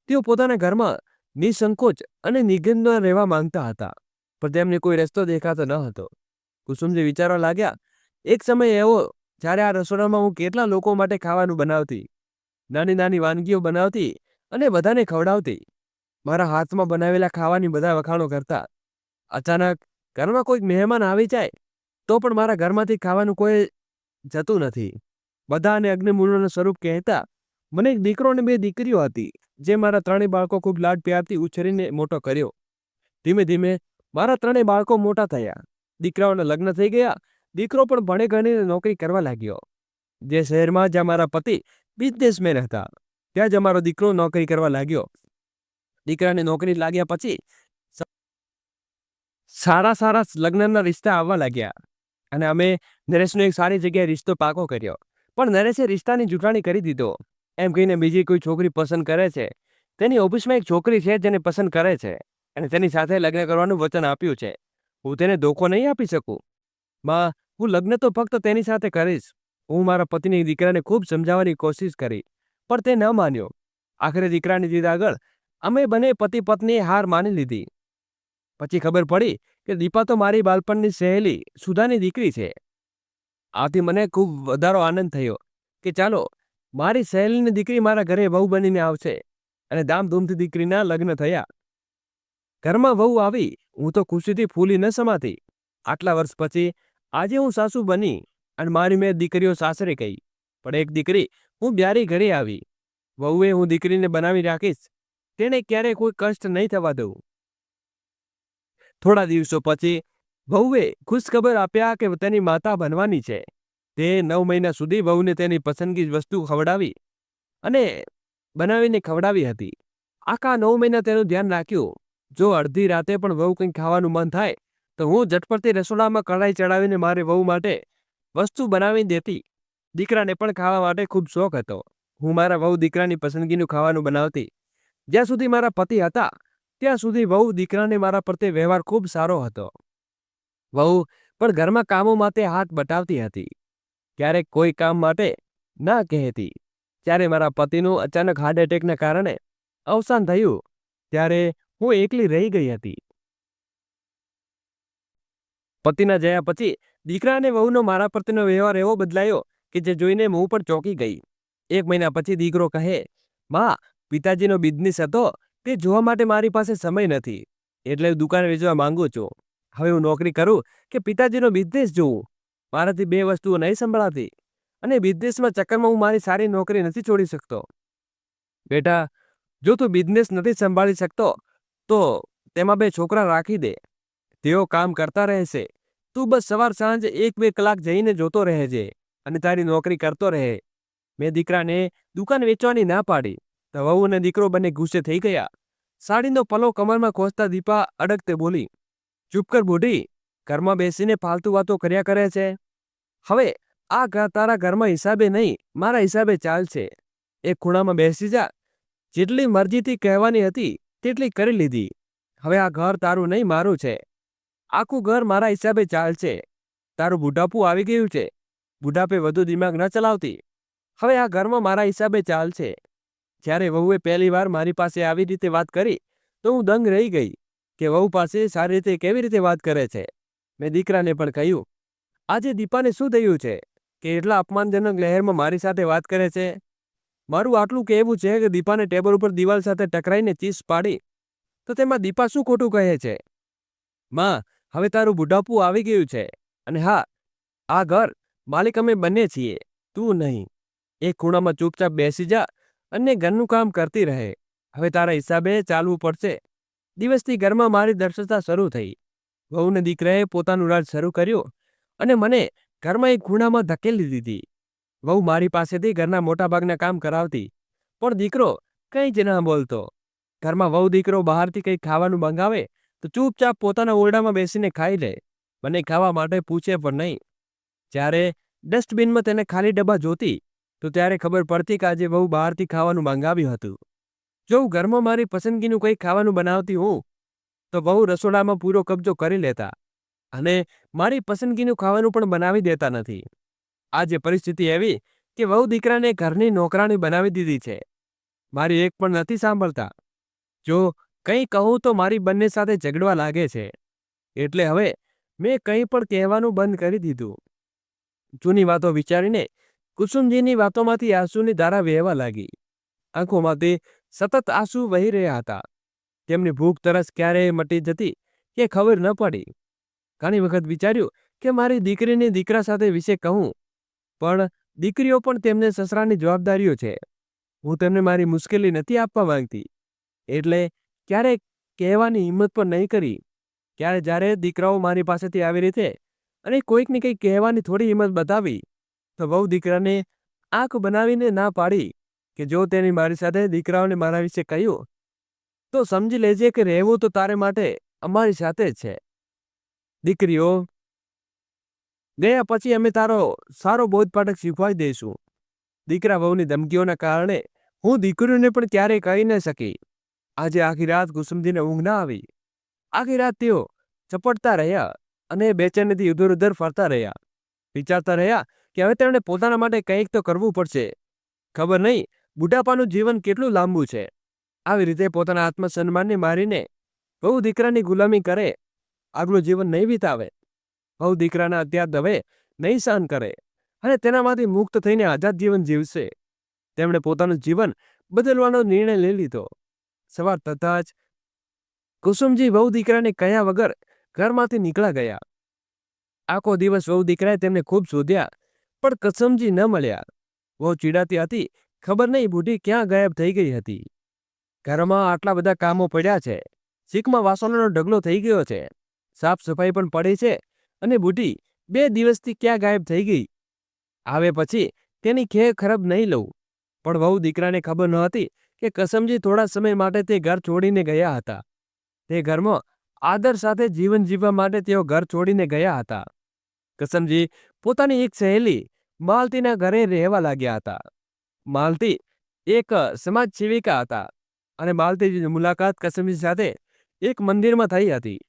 તેઓ પોતાના ઘરમાં નિસંકોચ અને નિર્ગંધ રહેવા માંગતા હતા, પણ તેમને કોઈ રસ્તો દેખાતો ન હતો. કુસુમજી વિચારવા લાગ્યા, એક સમય એવો જ્યારે આ રસોડામાં હું કેટલા લોકો માટે ખાવાનું બનાવતી, નાની નાની વાનગીઓ બનાવતી અને બધાને ખવડાવતી. મારા હાથમાં બનાવેલા ખાવાની બધા વખાણો કરતા. અચાનક ઘરમાં કોઈક મહેમાન આવી જાય તો પણ મારા ઘરમાંથી ખાવાનું કોઈ જતું નથી. બધાને અગ્નિમૂળનું સ્વરૂપ કહેતા. મને એક દીકરો અને 2 દીકરીઓ હતી, જે મારા 3 બાળકો ખૂબ લાડ પ્યારથી ઉછેરીને મોટો કર્યો. ધીમે ધીમે મારા 3 બાળકો મોટા થયા. દીકરાઓના લગ્ન થઈ ગયા. દીકરો પણ ભણે ગણીને નોકરી કરવા લાગ્યો. જે શહેરમાં જ્યાં મારા પતિ બિઝનેસમેન હતા, ત્યાં જ અમારો દીકરો નોકરી કરવા લાગ્યો. દીકરાને નોકરી લાગ્યા પછી સારા લગ્નના રિશ્તા આવવા લાગ્યા, અને અમે નરેશનો એક સારી જગ્યાએ રિશ્તો પાકો કર્યો. પણ નરેશે રિશ્તાની જૂઠાણી કરી દીધો. એમ કહીને બીજી કોઈ છોકરી પસંદ કરે છે. તેની ઓફિસમાં એક છોકરી છે જેને પસંદ કરે છે અને તેની સાથે લગ્ન કરવાનું વચન આપ્યું છે. હું તેને ધોખો નહીં આપી શકું. માં, હું લગ્ન તો ફક્ત તેની સાથે કરીશ. હું મારા પતિની દીકરાને ખૂબ સમજાવવાની કોશિશ કરી, પણ તે ન માન્યો. આખરે દીકરાની જીદ આગળ અમે બંને પતિ પત્નીએ હાર માની લીધી. પછી ખબર પડી કે દીપા તો મારી બાળપણની સહેલી સુધાની દીકરી છે. આથી મને ખૂબ વધારો આનંદ થયો કે ચાલો, મારી સહેલીની દીકરી મારા ઘરે વહુ બનીને આવશે. અને ધામધૂમથી દીકરીના લગ્ન થયા. ઘરમાં વહુ આવી, હું તો ખુશીથી ફૂલી ન સમાતી. આટલા વર્ષ પછી આજે હું સાસુ બની અને મારી મેં દીકરીઓ સાસરે ગઈ. પણ એક દીકરી હું બ્યારી ઘરે આવી. વહુએ હું દીકરીને બનાવી રાખીશ. તેને ક્યારેય કોઈ કષ્ટ નહીં થવા દઉં. થોડા દિવસો પછી વહુએ ખુશખબર આપ્યા કે તેની માતા બનવાની છે. તે 9 મહિના સુધી વહુને તેની પસંદગી વસ્તુ ખવડાવી અને બનાવીને ખવડાવી હતી. આખા 9 મહિના તેનું ધ્યાન રાખ્યું. જો અડધી રાતે પણ વહુ કંઈ ખાવાનું મન થાય તો હું ઝટપટથી રસોડામાં કઢાઈ ચડાવીને મારી વહુ માટે વસ્તુ બનાવી દેતી. દીકરાને પણ ખાવા માટે ખૂબ શોખ હતો. હું મારા વહુ દીકરાની પસંદગીનું ખાવાનું બનાવતી. જ્યાં સુધી મારા પતિ હતા ત્યાં સુધી વહુ દીકરાને મારા પ્રત્યે વ્યવહાર ખૂબ સારો હતો. વહુ પણ ઘરમાં કામો માટે હાથ બટાવતી હતી. ક્યારેક કોઈ કામ માટે ના કહેતી. જ્યારે મારા પતિનું અચાનક હાર્ટ એટેકના કારણે અવસાન થયું ત્યારે હું એકલી રહી ગઈ હતી. પતિના જયા પછી દીકરા અને વહુનો મારા પ્રત્યેનો વ્યવહાર એવો બદલાયો કે જે જોઈને હું પણ ચોંકી ગઈ. 1 મહિના પછી દીકરો કહે, માં, પિતાજીનો બિઝનેસ હતો તે જોવા માટે મારી પાસે સમય નથી, એટલે હું દુકાન વેચવા માંગુ છું. હવે હું નોકરી કરું કે પિતાજીનો બિઝનેસ જોઉં? મારાથી બે વસ્તુઓ નહીં સંભળાતી અને બિઝનેસમાં ચક્કરમાં હું મારી સારી નોકરી નથી છોડી શકતો. બેટા, જો તું બિઝનેસ નથી સંભાળી શકતો તો તેમાં 2 છોકરા રાખી દે. તેઓ કામ કરતા રહેશે. તું બસ સવાર સાંજ 1-2 કલાક જઈને જોતો રહેજે અને તારી નોકરી કરતો રહે. મેં દીકરાને દુકાન વેચવાની ના પાડી તો વહુ અને દીકરો બંને ગુસ્સે થઈ ગયા. સાડીનો પલ્લો કમરમાં ખોસતા દીપા અડગતે બોલી, ચૂપ કર બુઢી, ઘરમાં બેસીને ફાલતુ વાતો કર્યા કરે છે. હવે આ ઘર તારા ઘરમાં હિસાબે નહીં, મારા હિસાબે ચાલશે. એક ખૂણામાં બેસી જા. જેટલી મરજીથી કહેવાની હતી તેટલી કરી લીધી. હવે આ ઘર તારું નહીં, મારું છે. આખું ઘર મારા હિસાબે ચાલશે. તારું બુઢાપું આવી ગયું છે. બુઢાપે વધુ દિમાગ ન ચલાવતી. હવે આ ઘરમાં મારા હિસાબે ચાલશે. જ્યારે વહુએ પહેલી વાર મારી પાસે આવી રીતે વાત કરી તો હું દંગ રહી ગઈ કે વહુ પાસે સારી રીતે કેવી રીતે વાત કરે છે. મેં દીકરાને પણ કહ્યું, આજે દીપાને શું થયું છે કે એટલા અપમાનજનક લહેરમાં મારી સાથે વાત કરે છે? મારું આટલું કહેવું છે કે દીપાને ટેબલ ઉપર દિવાલ સાથે ટકરાઈને ચીસ પાડી તો તેમાં દીપા શું ખોટું કહે છે? માં, હવે તારું બુઢાપું આવી ગયું છે અને હા, આ ઘર માલિક અમે બંને છીએ, તું નહીં. એક ખૂણામાં ચૂપચાપ બેસી જા અને ઘરનું કામ કરતી રહે. હવે તારા હિસાબે ચાલવું પડશે. દિવસથી ઘરમાં મારી દર્શતા શરૂ થઈ. વહુને દીકરાએ પોતાનું રાજ શરૂ કર્યું અને મને ઘરમાં એક ખૂણામાં ધકેલી દીધી. વહુ મારી પાસેથી ઘરના મોટાભાગના કામ કરાવતી, પણ દીકરો કંઈ જ ના બોલતો. ઘરમાં વહુ દીકરો બહારથી કંઈ ખાવાનું મંગાવે તો ચૂપચાપ પોતાના ઓરડામાં બેસીને ખાઈ લે. મને ખાવા માટે પૂછે પણ નહીં. જ્યારે ડસ્ટબિનમાં તેને ખાલી ડબ્બા જોતી તો ત્યારે ખબર પડતી કે આજે વહુ બહારથી ખાવાનું મંગાવ્યું હતું. જો હું ઘરમાં મારી પસંદગીનું કંઈ ખાવાનું બનાવતી હું તો વહુ રસોડામાં પૂરો કબજો કરી લેતા અને મારી પસંદગીનું ખાવાનું પણ બનાવી દેતા નથી. આજે પરિસ્થિતિ એવી કે વહુ દીકરાને ઘરની નોકરાણી બનાવી દીધી છે. મારી એક પણ નથી સાંભળતા. જો કંઈ કહું તો મારી બંને સાથે ઝઘડવા લાગે છે. એટલે હવે મેં કંઈ પણ કહેવાનું બંધ કરી દીધું. જૂની વાતો વિચારીને કુસુમજીની વાતોમાંથી આંસુની ધારા વહેવા લાગી. આંખોમાંથી સતત આંસુ વહી રહ્યા હતા. તેમની ભૂખ તરસ ક્યારેય મટી જતી કે ખબર ન પડી. ઘણી વખત વિચાર્યું કે મારી દીકરીને દીકરા સાથે વિશે કહું, પણ દીકરીઓ પણ તેમને સસરાની જવાબદારીઓ છે. હું તેમને મારી મુશ્કેલી નથી આપવા માંગતી, એટલે ક્યારેક કહેવાની હિંમત પણ નહીં કરી. જ્યારે દીકરાઓ મારી પાસેથી આવી રીતે અને કોઈકને કંઈક કહેવાની થોડી હિંમત બતાવી તો વહુ દીકરાને આંખ બનાવીને ના પાડી કે જો તેની મારી સાથે દીકરાઓને મારા વિશે કહ્યું તો સમજી લેજે કે રહેવું તો તારે માટે અમારી સાથે જ છે. દીકરીઓ ગયા પછી અમે તારો સારો બોધપાઠક શીખવાડી દઈશું. દીકરા વહુની ધમકીઓના કારણે હું દીકરીઓને પણ ક્યારેય કહી ન શકી. આજે આખી રાત કુસુમજીને ઊંઘ ના આવી. આખી રાત તેઓ ચપટતા રહ્યા અને બેચેનીથી ઉધર ઉધર ફરતા રહ્યા. વિચારતા રહ્યા કે હવે તેમણે પોતાના માટે કંઈક તો કરવું પડશે. ખબર નહીં બુઢાપાનું જીવન કેટલું લાંબુ છે. આવી રીતે પોતાના આત્મસન્માનને મારીને વહુ દીકરાની ગુલામી કરે, આગલું જીવન નહીં વિતાવે. વહુ દીકરાના અત્યાર હવે નહીં સહન કરે અને તેનામાંથી મુક્ત થઈને આઝાદ જીવન જીવશે. તેમણે પોતાનું જીવન બદલવાનો નિર્ણય લઈ લીધો. સવાર થતાં જ કુસુમજી વહુ દીકરાને કહ્યા વગર ઘરમાંથી નીકળ્યા ગયા. આખો દિવસ વહુ દીકરાએ તેમને ખૂબ શોધ્યા, પણ કુસુમજી ન મળ્યા. વહુ ચીડાતી હતી, ખબર નહીં બુઢી ક્યાં ગાયબ થઈ ગઈ હતી. ઘરમાં આટલા બધા કામો પડ્યા છે, સિંકમાં વાસણોનો ઢગલો થઈ ગયો છે, સાફ સફાઈ પણ પડી છે, અને બુઢી 2 દિવસથી ક્યાં ગાયબ થઈ ગઈ. આવે પછી તેની ખેર ખરાબ નહીં લઉં. પણ વહુ દીકરાને ખબર ન હતી કે કુસુમજી થોડા સમય માટે તે ઘર છોડીને ગયા હતા. તે ઘરમાં આદર સાથે જીવન જીવવા માટે તેઓ ઘર છોડીને ગયા હતા. કુસુમજી પોતાની એક સહેલી માલતીના ઘરે રહેવા લાગ્યા હતા. માલતી એક સમાજ સેવિકા હતા અને માલતીજીની મુલાકાત કુસુમજી સાથે એક મંદિરમાં થઈ હતી.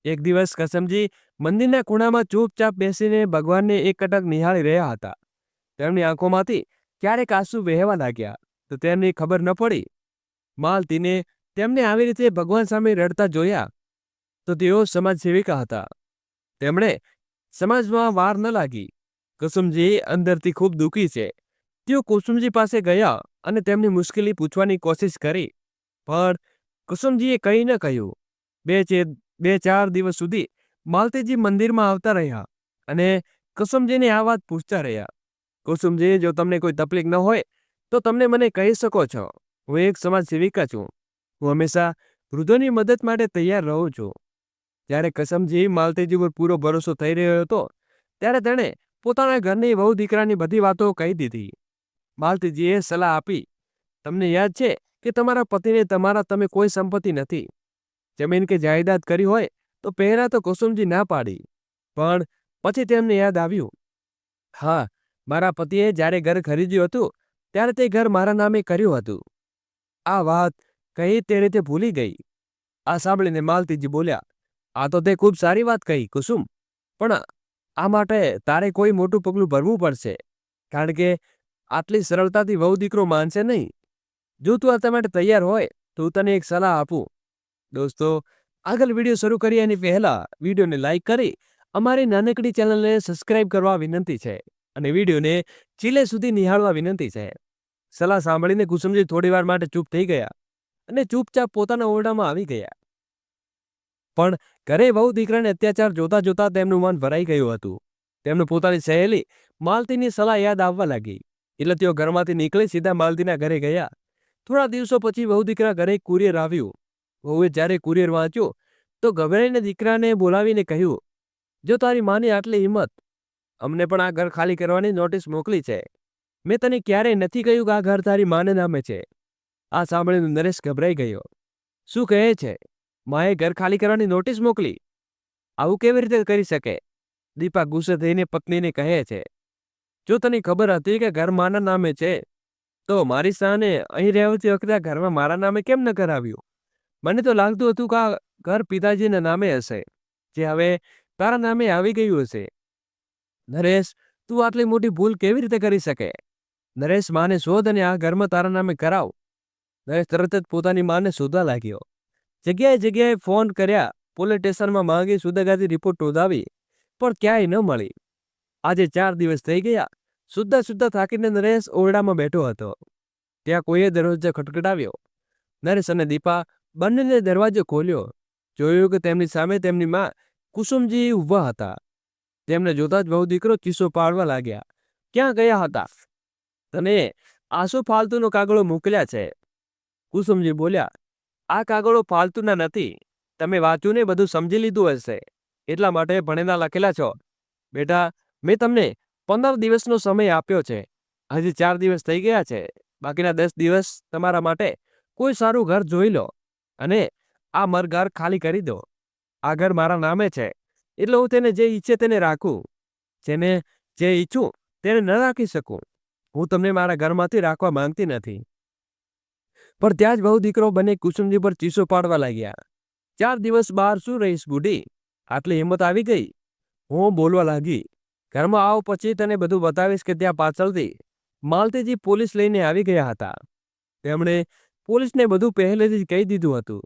એક દિવસ કુસુમજી મંદિરના ખૂણામાં ચૂપચાપ બેસીને ભગવાનને એકટક નિહાળી રહ્યા હતા. તેમની આંખોમાંથી ક્યારેક આંસુ વહેવા લાગ્યા તો તેમને ખબર ન પડી. માલતીને તેમને આવી રીતે ભગવાન સામે રડતા જોયા તો તેઓ સમાજ સેવિકા હતા. તેમણે સમાજમાં વાર ન લાગી. કુસુમજી અંદરથી ખૂબ દુઃખી છે. તેઓ કુસુમજી પાસે ગયા અને તેમની મુશ્કેલી પૂછવાની કોશિશ કરી, પણ કુસુમજીએ કંઈ ન કહ્યું. 2-4 દિવસ સુધી માલતીજી મંદિરમાં આવતા રહ્યા અને કુસુમજીને આ વાત પૂછતા રહ્યા. કુસુમજી, જો તમને કોઈ તકલીફ ન હોય તો તમને મને કહી શકો છો. હું એક સમાજ સેવિકા છું. હું હંમેશા વૃદ્ધોની મદદ માટે તૈયાર રહું છું. જ્યારે કુસુમજી માલતીજી પર પૂરો ભરોસો થઈ રહ્યો હતો ત્યારે તેણે પોતાના ઘરની વહુ દીકરાની બધી વાતો કહી દીધી. માલતીજીએ સલાહ આપી, તમને યાદ છે કે તમારા પતિને તમે કોઈ સંપત્તિ નથી, જમીન કે જાયદાદ કરી હોય તો પહેલા તો કુસુમજી ના પાડી, પણ પછી તેમને યાદ આવ્યું, હા, મારા પતિએ જ્યારે ઘર ખરીદ્યું હતું ત્યારે તે ઘર મારા નામે કર્યું હતું. આ વાત કહી તે રીતે ભૂલી ગઈ. આ સાંભળીને માલતીજી બોલ્યા, આ તો તે ખૂબ સારી વાત કહી કુસુમ, પણ આ માટે તારે કોઈ મોટું પગલું ભરવું પડશે, કારણ કે આટલી સરળતાથી વહુ દીકરો માનશે નહીં. જો તું આ માટે તૈયાર હોય તો હું તને એક સલાહ આપું. દોસ્તો, આગળ વિડીયો શરૂ કરીએ એની પહેલા વિડીયોને લાઈક કરી અમારી નાનકડી ચેનલને સબસ્ક્રાઇબ કરવા વિનંતી છે અને વિડીયોને છેલ્લે સુધી નિહાળવા વિનંતી છે. સલાહ સાંભળીને કુસુમજી થોડીવાર માટે ચૂપ થઈ ગયા અને ચૂપચાપ પોતાના ઓરડામાં આવી ગયા. પણ ઘરે વહુ દીકરાને અત્યાચાર જોતા જોતા તેમનું મન ભરાઈ ગયું હતું. તેમને પોતાની સહેલી માલતીની સલાહ યાદ આવવા લાગી. એટલે તેઓ ઘરમાંથી નીકળી સીધા માલતીના ઘરે ગયા. થોડા દિવસો પછી વહુ દીકરા ઘરે કુરિયર આવ્યું. વહુએ જ્યારે કુરિયર વાંચ્યું તો ગભરાઈને દીકરાને બોલાવીને કહ્યું, જો તારી માની આટલી હિંમત, અમને પણ આ ઘર ખાલી કરવાની નોટિસ મોકલી છે. મેં તને ક્યારેય નથી કહ્યું કે આ ઘર તારી માને નામે છે. આ સાંભળીને નરેશ ગભરાઈ ગયો. શું કહે છે? માએ ઘર ખાલી કરવાની નોટિસ મોકલી? આવું કેવી રીતે કરી શકે? દીપા ગુસ્સે થઈને પત્નીને કહે છે, જો તને ખબર હતી કે ઘર માના નામે છે તો મારી સાને અહીં રહેતી વખતે આ ઘરમાં મારા નામે કેમ ન કરાવ્યું? મને તો લાગતું હતું કે આ ઘર પિતાજીના નામે હશે, જે હવે તારા નામે આવી ગયું હશે. નરેશ, તું આટલી મોટી ભૂલ કેવી રીતે કરી શકે? નરેશ, માને શોધ અને આ ઘરમાં તારા નામે કરાવ. નરેશ તરત જ પોતાની માને શોધવા લાગ્યો. જગ્યાએ ફોન કર્યા, પોલીસ સ્ટેશનમાં માંગી સુદાગાથી રિપોર્ટ નોંધાવી, પણ ક્યાંય ન મળી. આજે 4 દિવસ થઈ ગયા. સુદ્ધા થાકીને નરેશ ઓરડામાં બેઠો હતો. ત્યાં કોઈએ દરવાજો ખટખટાવ્યો. નરેશ અને દીપા બંનેને દરવાજો ખોલ્યો. જોયું કે તેમની સામે તેમની માં કુસુમજી ઊભા હતા. તેમને જોતા જ વહુ દીકરો ચીસો પાડવા લાગ્યા. ક્યાં ગયા હતા? તને આસો ફાલતુનો કાગળો મોકલ્યા છે. કુસુમજી બોલ્યા, આ કાગળો ફાલતુના નથી. તમે વાંચ્યું ને બધું સમજી લીધું હશે, એટલા માટે ભણેલા લખેલા છો. બેટા, મેં તમને 15 દિવસનો સમય આપ્યો છે. હજી 4 દિવસ થઈ ગયા છે. બાકીના 10 દિવસ તમારા માટે કોઈ સારું ઘર જોઈ લો અને આ ઘર ખાલી કરી દો. આ ઘર મારા નામે છે, એટલે હું તેને જે ઈચ્છે તેને રાખું, જેને જે ઈચ્છું તેને ન રાખી શકું. હું તમને મારા ઘરમાંથી રાખવા માંગતી નથી. પણ ત્યાં જ વહુ દીકરો બંને કુસુમજી પર ચીસો પાડવા લાગ્યા. 4 દિવસ બહાર શું રહીશ બુઢી? આટલી હિંમત આવી ગઈ? હું બોલવા લાગી. ઘરમાં આવ પછી તને બધું બતાવીશ કે ત્યાં પાછળથી માલતીજી પોલીસ લઈને આવી ગયા હતા. તેમણે પોલીસને બધું પહેલેથી જ કહી દીધું હતું.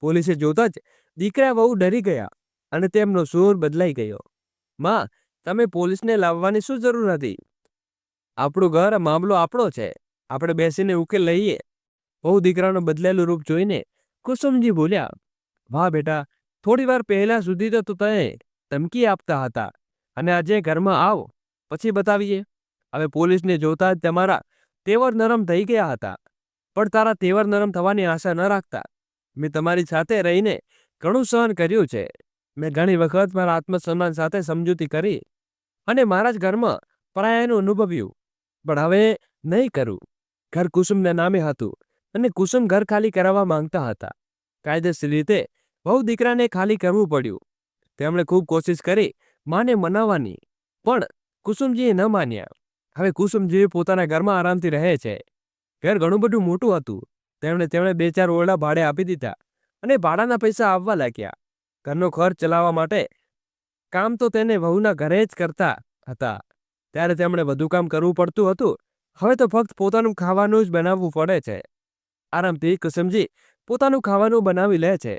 પોલીસે જોતા જ દીકરા વહુ ડરી ગયા અને તેમનો સૂર બદલાઈ ગયો. માં, તમે પોલીસને લાવવાની શું જરૂર હતી? આપણું ઘર, મામલો આપણો છે. આપણે બેસીને ઉકેલ લઈએ. વહુ દીકરાનું બદલેલું રૂપ જોઈને કુસુમજી બોલ્યા, વાહ બેટા, થોડી વાર પહેલા સુધી તો તું તને ધમકી આપતા હતા અને આજે ઘરમાં આવ પછી બતાવીએ. હવે પોલીસને જોતા જ તમારા તેવર નરમ થઈ ગયા હતા. પણ તારા તેવર નરમ થવાની આશા ન રાખતા. મેં તમારી સાથે રહીને ઘણું સહન કર્યું છે. મેં ઘણી વખત મારા આત્મસન્માન સાથે સમજૂતી કરી અને મારા જ ઘરમાં પરાયાનું અનુભવ્યું. પણ હવે નહીં કરું. ઘર કુસુમના નામે હતું અને કુસુમ ઘર ખાલી કરાવવા માંગતા હતા. કાયદેસર રીતે વહુ દીકરાને ખાલી કરવું પડ્યું. તેમણે ખૂબ કોશિશ કરી માને મનાવવાની, પણ કુસુમજીએ ન માન્યા. હવે કુસુમજી પોતાના ઘરમાં આરામથી રહે છે. ઘર ઘણું બધું મોટું હતું. તેમણે 2-4 ઓરડા ભાડે આપી દીધા અને ભાડાના પૈસા આવવા લાગ્યા. ઘરનો ખર્ચ ચલાવવા માટે કામ તો તેને વહુના ઘરે જ કરતા હતા. ત્યારે તેમણે વધુ કામ કરવું પડતું હતું. હવે તો ફક્ત પોતાનું ખાવાનું જ બનાવવું પડે છે. આરામથી કુસુમજી પોતાનું ખાવાનું બનાવી લે છે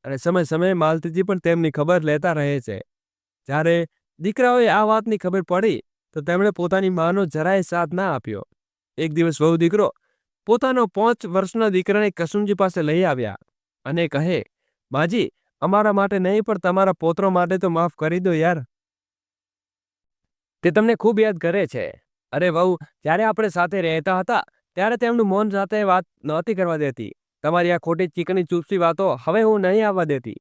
અને સમય સમયે માલતીજી પણ તેમની ખબર લેતા રહે છે. જ્યારે દીકરાઓએ આ વાતની ખબર પડી તો તેમણે પોતાની માનો જરાય સાથ ના આપ્યો. એક દિવસ વહુ દીકરો પોતાનો 5 વર્ષના દીકરાને કુસુમજી પાસે લઈ આવ્યા અને કહે, માજી, અમારા માટે નહીં પણ તમારા પોત્રો માટે તો માફ કરી દો યાર. તે તમને ખૂબ યાદ કરે છે. અરે વહુ, જ્યારે આપણે સાથે રહેતા હતા ત્યારે તેમનું મૌન સાથે વાત નહોતી કરવા દેતી. તમારી આ ખોટી ચીકણી ચૂપસી વાતો હવે હું નહીં આવવા દેતી.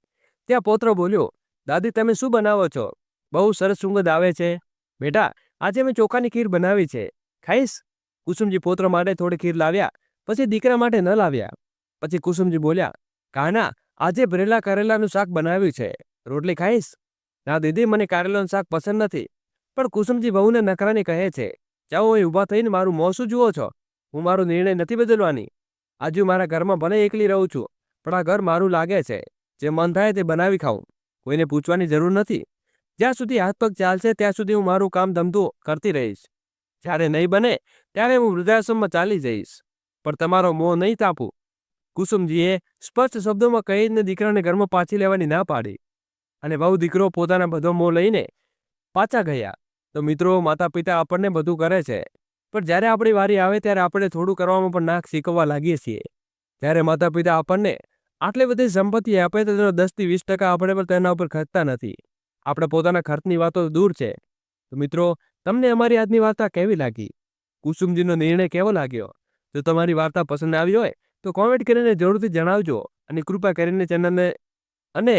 ત્યાં પૌત્ર બોલ્યો, દાદી, તમે શું બનાવો છો? બહુ સરસ સુગંધ આવે છે. બેટા, આજે મેં ચોખાની ખીર બનાવી છે, ખાઈશ? કુસુમજી પૌત્ર માટે થોડી ખીર લાવ્યા, પછી દીકરા માટે ન લાવ્યા. પછી કુસુમજી બોલ્યા, કાના, આજે ભરેલા કરેલાનું શાક બનાવ્યું છે, રોટલી ખાઈશ? ના દીદી, મને કારેલાનું શાક પસંદ નથી. પણ કુસુમજી વહુને નખરાની કહે છે, જાઓ અહીં ઊભા થઈને મારું મોં શું જુઓ છો? હું મારો નિર્ણય નથી બદલવાની. આજે હું મારા ઘરમાં ભલે એકલી રહું છું, પણ આ ઘર મારું લાગે છે. જે મન થાય તે બનાવી ખાઉં. કોઈને પૂછવાની જરૂર નથી. જ્યાં સુધી હાથ પગ ચાલશે ત્યાં સુધી હું મારું કામ ધંધો કરતી રહીશ. જ્યારે નહીં બને ત્યારે હું વૃદ્ધાશ્રમમાં ચાલી જઈશ. પણ તમારો મોં નહીં તાપું. કુસુમજીએ સ્પષ્ટ શબ્દોમાં કહીને દીકરાને ઘરમાં પાછી લેવાની ના પાડી અને વહુ દીકરો પોતાના બધો મોં લઈને પાછા ગયા. તો મિત્રો, માતા પિતા આપણને બધું કરે છે, પણ જ્યારે આપણી વારી આવે ત્યારે આપણે થોડું કરવામાં પણ નાક શીખવવા લાગીએ છીએ. જ્યારે માતા પિતા આપણને આટલી બધી સંપત્તિ આપે તો તેનો 10-20% આપણે પણ તેના ઉપર ખર્ચતા નથી. આપણે પોતાના ખર્ચની વાતો દૂર છે. તો મિત્રો, તમને અમારી આજની વાર્તા કેવી લાગી? કુસુમજીનો નિર્ણય કેવો લાગ્યો? જો તમારી વાર્તા પસંદ આવી હોય તો કોમેન્ટ કરીને જરૂરથી જણાવજો અને કૃપા કરીને ચેનલને અને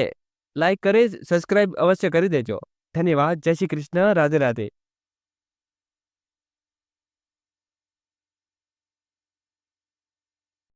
લાઈક કરી સબસ્ક્રાઇબ અવશ્ય કરી દેજો. ધન્યવાદ. જય શ્રી કૃષ્ણ. રાધે રાધે.